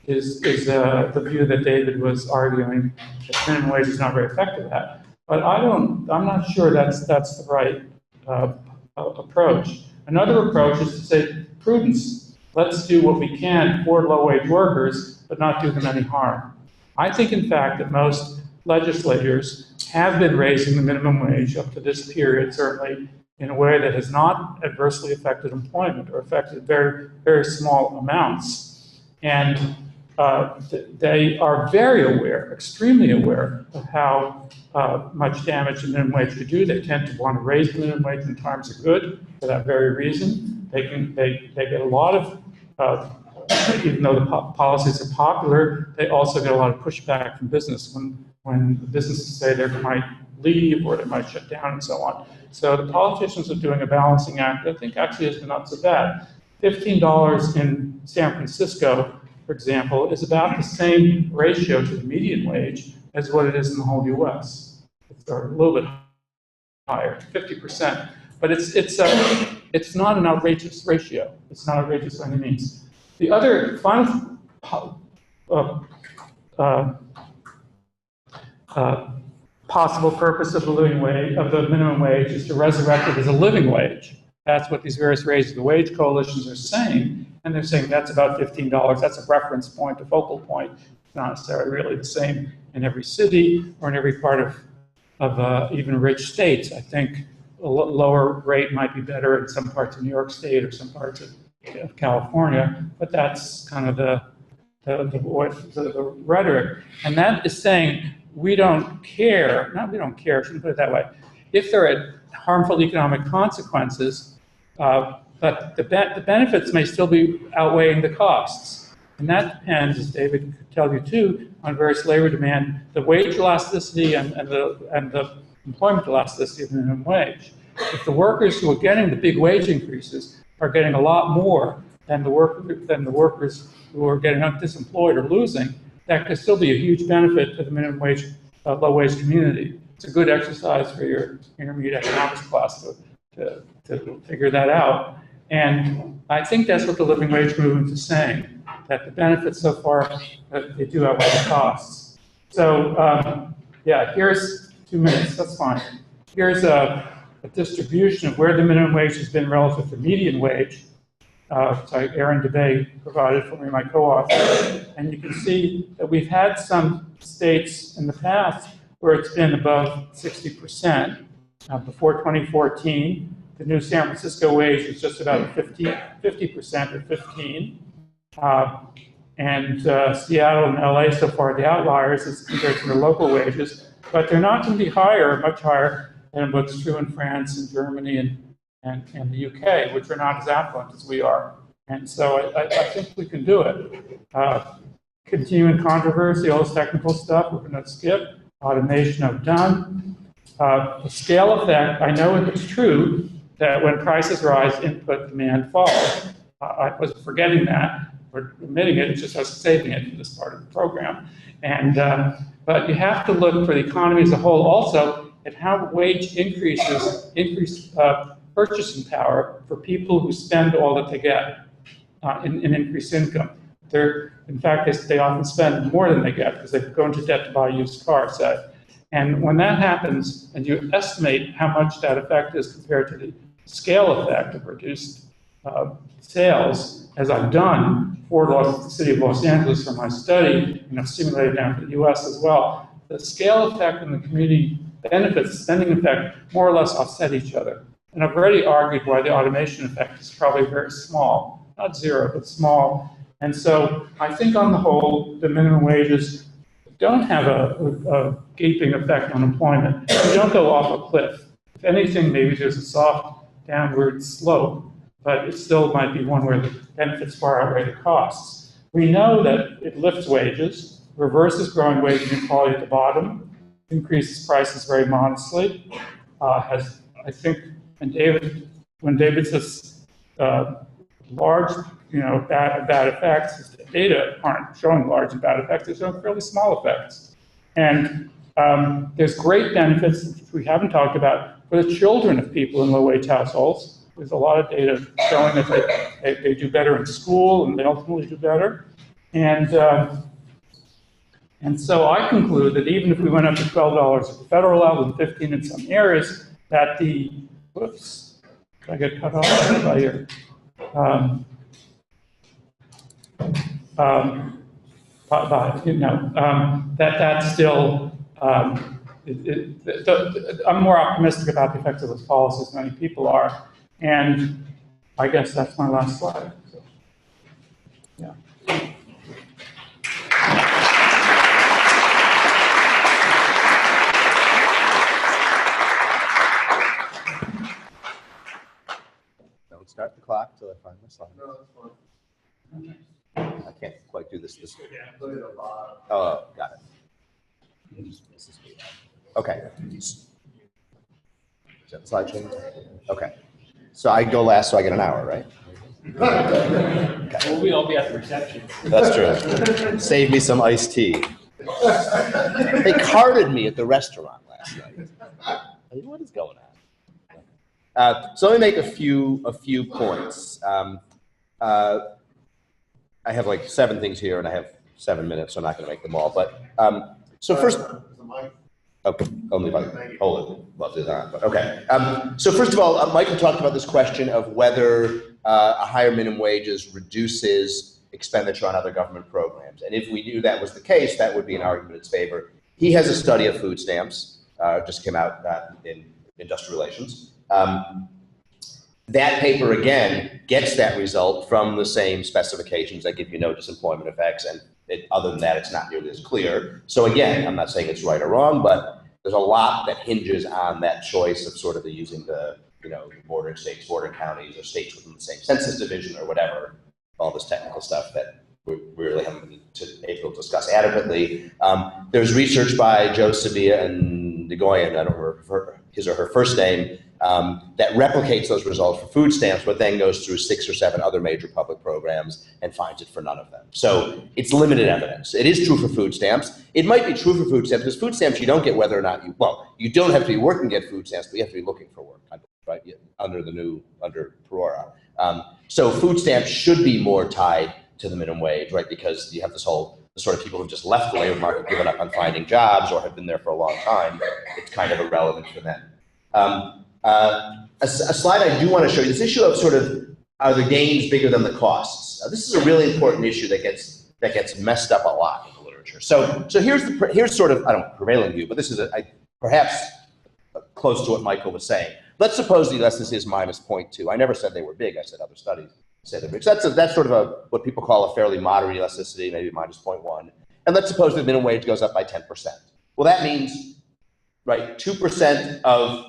is the view that David was arguing that minimum wage is not very effective at. But I'm not sure that's the right approach. Another approach is to say prudence. Let's do what we can for low-wage workers, but not do them any harm. I think, in fact, that most legislators have been raising the minimum wage up to this period, certainly, in a way that has not adversely affected employment or affected very, very small amounts. And they are very aware, extremely aware of how much damage the minimum wage could do. They tend to want to raise the minimum wage when times are good for that very reason. They get a lot of, even though the policies are popular, they also get a lot of pushback from business when the businesses say they might leave or they might shut down and so on. So the politicians are doing a balancing act that I think actually has been not so bad. $15 in San Francisco, for example, is about the same ratio to the median wage as what it is in the whole U.S. It's a little bit higher, 50%. But it's not an outrageous ratio. It's not outrageous by any means. The other final possible purpose of the living wage, of the minimum wage, is to resurrect it as a living wage. That's what these various Raise the Wage coalitions are saying, and they're saying that's about $15. That's a reference point, a focal point. It's not necessarily really the same in every city or in every part of even rich states. I think a lower rate might be better in some parts of New York State or some parts of California, but that's kind of the rhetoric. And that is saying we don't care, not we don't care, I shouldn't put it that way. If there are harmful economic consequences, but the benefits may still be outweighing the costs. And that depends, as David could tell you too, on various labor demand, the wage elasticity and the employment elasticity of the minimum wage. If the workers who are getting the big wage increases are getting a lot more than the workers who are getting disemployed or losing, that could still be a huge benefit to the minimum wage, low wage community. It's a good exercise for your intermediate economics class to figure that out. And I think that's what the living wage movement is saying, that the benefits so far, they do outweigh the costs. So yeah, here's 2 minutes, that's fine. Here's a distribution of where the minimum wage has been relative to median wage. Aaron DeBay provided for me, my co-author. And you can see that we've had some states in the past where it's been above 60%. Before 2014, the new San Francisco wage was just about 50% or 15. And Seattle and LA so far the outliers as compared to their local wages, but they're not going to be higher, much higher than what's true in France and Germany and the UK, which are not as affluent as we are. And so I think we can do it. Continuing controversy, all this technical stuff, we're going to skip. Automation, I've done. The scale effect, I know it's true that when prices rise, input demand falls. I wasn't forgetting that. We're omitting it, it's just us saving it in this part of the program. And, but you have to look for the economy as a whole also at how wage increases increase purchasing power for people who spend all that they get in increased income. In fact, they often spend more than they get because they go into debt to buy a used car, say. And when that happens, and you estimate how much that effect is compared to the scale effect of reduced sales, as I've done for the city of Los Angeles for my study, and I've simulated down for the US as well, the scale effect and the community benefits, spending effect, more or less offset each other. And I've already argued why the automation effect is probably very small, not zero, but small. And so I think on the whole, the minimum wages don't have a gaping effect on employment. You don't go off a cliff. If anything, maybe there's a soft downward slope, but it still might be one where the benefits far outweigh the costs. We know that it lifts wages, reverses growing wage inequality at the bottom, increases prices very modestly, has, I think, and when David says large, bad effects, the data aren't showing large and bad effects, they're showing fairly small effects. And there's great benefits, which we haven't talked about, for the children of people in low-wage households. There's a lot of data showing that they do better in school and they ultimately do better. And so I conclude that even if we went up to $12 at the federal level and 15 in some areas, that the, whoops, did I get cut off by here? That's still, I'm more optimistic about the effects of those policies than many people are. And I guess that's my last slide. So, yeah. Don't start the clock till I find my slide. No, that's fine. I can't quite do this. Look at the bottom. Oh, got it. Okay. Is that the slide change? Okay. So I go last, so I get an hour, right? Okay. Will we all be at the reception? That's true. Save me some iced tea. They carded me at the restaurant last night. I mean, what is going on? So let me make a few points. I have like 7 things here, and I have 7 minutes, so I'm not going to make them all. But so first. Okay, only by hold it. Love to that, but okay. So first of all, Michael talked about this question of whether a higher minimum wages reduces expenditure on other government programs, and if we knew that was the case, that would be an argument in its favor. He has a study of food stamps, just came out in Industrial Relations. That paper again gets that result from the same specifications that give you no disemployment effects, and other than that, it's not nearly as clear. So again, I'm not saying it's right or wrong, but there's a lot that hinges on that choice of sort of using the, bordering states, bordering counties, or states within the same census division or whatever, all this technical stuff that we really haven't been able to discuss adequately. There's research by Joe Sevilla and DeGoyan, I don't remember his or her first name, that replicates those results for food stamps, but then goes through 6 or 7 other major public programs and finds it for none of them. So it's limited evidence. It is true for food stamps. It might be true for food stamps, because food stamps you don't get whether or not you don't have to be working to get food stamps, but you have to be looking for work, right? Under Perora. So food stamps should be more tied to the minimum wage, right? Because you have this whole sort of people who've just left the labor market, given up on finding jobs, or have been there for a long time. It's kind of irrelevant for them. A slide I do want to show you, this issue of sort of, are the gains bigger than the costs? This is a really important issue that gets messed up a lot in the literature. So here's sort of, I don't know, prevailing view, but this is perhaps close to what Michael was saying. Let's suppose the elasticity is minus 0.2. I never said they were big. I said other studies said they're big. So that's sort of what people call a fairly moderate elasticity, maybe minus 0.1. And let's suppose the minimum wage goes up by 10%. Well, that means, right, 2% of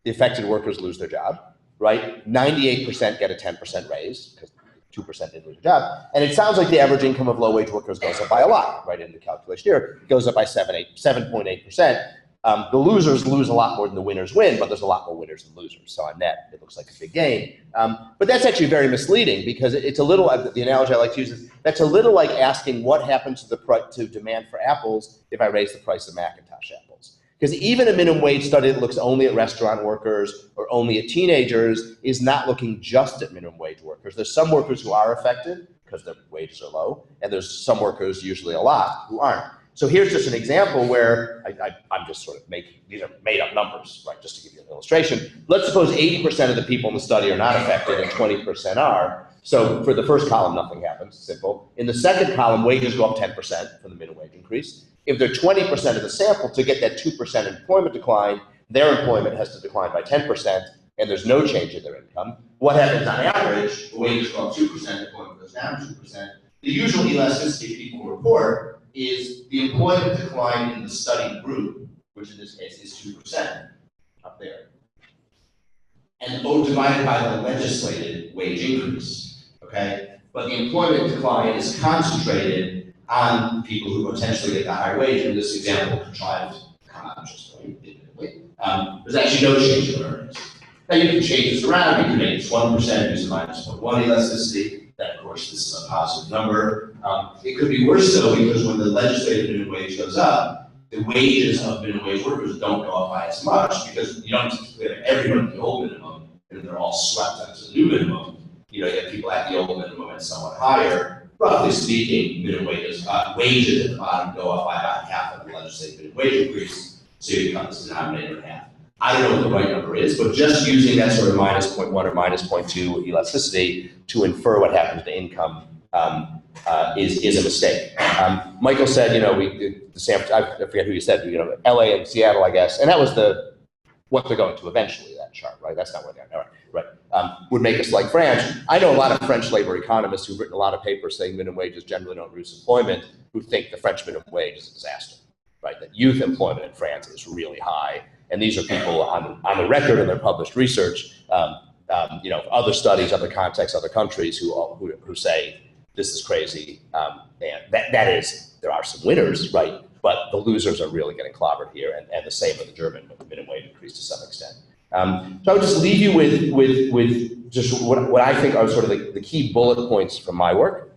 the affected workers lose their job, right? 98% get a 10% raise because 2% didn't lose their job. And it sounds like the average income of low-wage workers goes up by a lot, right? In the calculation here, it goes up by 7.8%. The losers lose a lot more than the winners win, but there's a lot more winners than losers. So on net, it looks like a big gain. But that's actually very misleading because it's a little, the analogy I like to use is, that's a little like asking what happens to demand for apples if I raise the price of Macintosh apples. Because even a minimum wage study that looks only at restaurant workers or only at teenagers is not looking just at minimum wage workers. There's some workers who are affected because their wages are low, and there's some workers, usually a lot, who aren't. So here's just an example where I'm just sort of these are made up numbers, right, just to give you an illustration. Let's suppose 80% of the people in the study are not affected and 20% are. So for the first column, nothing happens, simple. In the second column, wages go up 10% from the minimum wage increase. If they're 20% of the sample, to get that 2% employment decline, their employment has to decline by 10%, and there's no change in their income. What happens on average? Wages go up 2%, employment goes down 2%. The usual elasticity people report is the employment decline in the study group, which in this case is 2%, up there, and divided by the legislated wage increase, okay? But the employment decline is concentrated on people who potentially get the higher wage. In this example, contrived consciously, there's actually no change in earnings. Now you can change this around. You can make this 1%, use a minus 0.1 elasticity. That, of course, this is a positive number. It could be worse though, because when the legislative minimum wage goes up, the wages of minimum wage workers don't go up by as much because you don't have everyone at the old minimum and they're all swept up to the new minimum. You know, you have people at the old minimum and somewhat higher. Roughly speaking, minimum wages at the bottom go up by about half of the legislative minimum wage increase. So you cut this denominator in half. I don't know what the right number is, but just using that sort of minus 0.1 or minus 0.2 elasticity to infer what happens to income is a mistake. Michael said, you know, I forget who you said, you know, LA and Seattle, I guess, and that was what they're going to eventually, that chart, right? That's not where they're going, right? Would make us like France. I know a lot of French labor economists who've written a lot of papers saying minimum wages generally don't reduce employment, who think the French minimum wage is a disaster, right? That youth employment in France is really high. And these are people on the record in their published research, you know, other studies, other contexts, other countries who say this is crazy. And that is, there are some winners, right? But the losers are really getting clobbered here, and the same with the German minimum wage increase to some extent. So I would just leave you with just what I think are sort of the key bullet points from my work.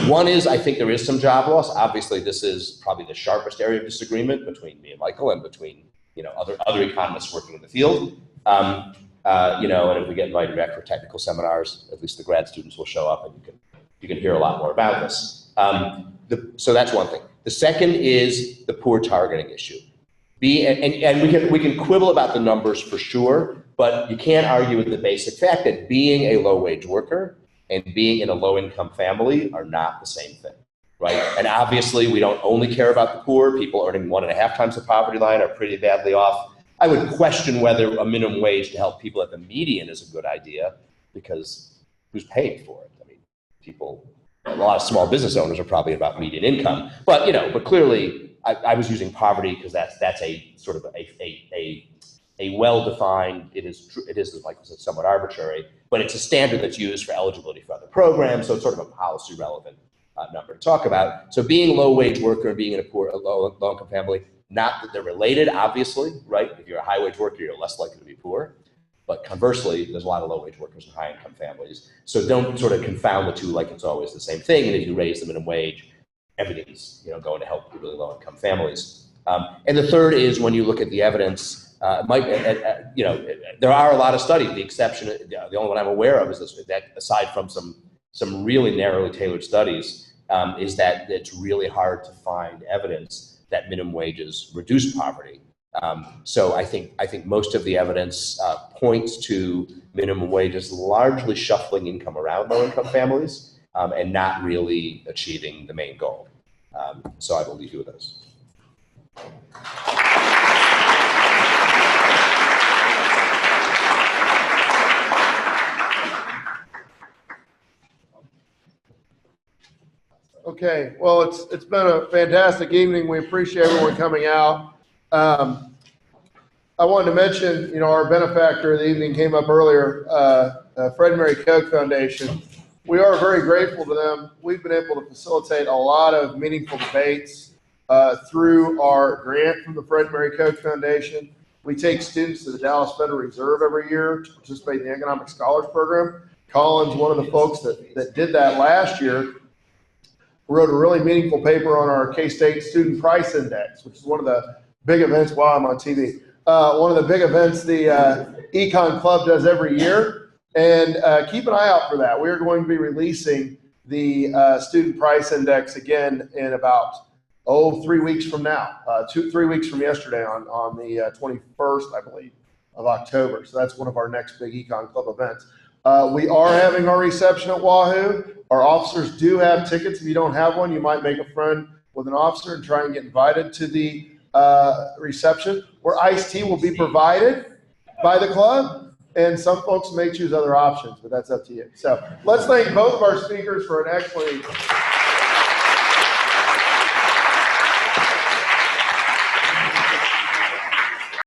One is, I think there is some job loss. Obviously, this is probably the sharpest area of disagreement between me and Michael and between, you know, other economists working in the field. You know, and if we get invited back for technical seminars, at least the grad students will show up and you can hear a lot more about this. So that's one thing. The second is the poor targeting issue. And we can quibble about the numbers for sure, but you can't argue with the basic fact that being a low-wage worker and being in a low-income family are not the same thing, right? And obviously, we don't only care about the poor. People earning 1.5 times the poverty line are pretty badly off. I would question whether a minimum wage to help people at the median is a good idea, because who's paying for it? I mean, a lot of small business owners are probably about median income, but you know, but clearly, I was using poverty because that's a sort of a well-defined. It is, as Michael said, somewhat arbitrary, but it's a standard that's used for eligibility for other programs, so it's sort of a policy relevant number to talk about. So being a low-wage worker and being in a low-income family, not that they're related, obviously, right? If you're a high-wage worker, you're less likely to be poor. But conversely, there's a lot of low-wage workers in high-income families. So don't sort of confound the two like it's always the same thing. And if you raise the minimum wage, everything's, you know, going to help really low-income families. And the third is when you look at the evidence, you know, there are a lot of studies. The exception, the only one I'm aware of is this, that aside from some really narrowly tailored studies, is that it's really hard to find evidence that minimum wages reduce poverty. So I think most of the evidence points to minimum wages largely shuffling income around low-income families and not really achieving the main goal. So I will leave you with those. Okay, well, it's been a fantastic evening. We appreciate everyone coming out. I wanted to mention, you know, our benefactor of the evening came up earlier, Fred and Mary Koch Foundation. We are very grateful to them. We've been able to facilitate a lot of meaningful debates through our grant from the Fred and Mary Koch Foundation. We take students to the Dallas Federal Reserve every year to participate in the Economic Scholars Program. Colin's one of the folks that did that last year. We wrote a really meaningful paper on our K-State Student Price Index, which is one of the big events while I'm on TV. One of the big events the Econ Club does every year. And keep an eye out for that. We're going to be releasing the Student Price Index again in about, 3 weeks from now, 3 weeks from yesterday on the 21st, I believe, of October. So that's one of our next big Econ Club events. We are having our reception at Wahoo. Our officers do have tickets. If you don't have one, you might make a friend with an officer and try and get invited to the reception, where iced tea will be provided by the club. And some folks may choose other options, but that's up to you. So let's thank both of our speakers for an excellent evening.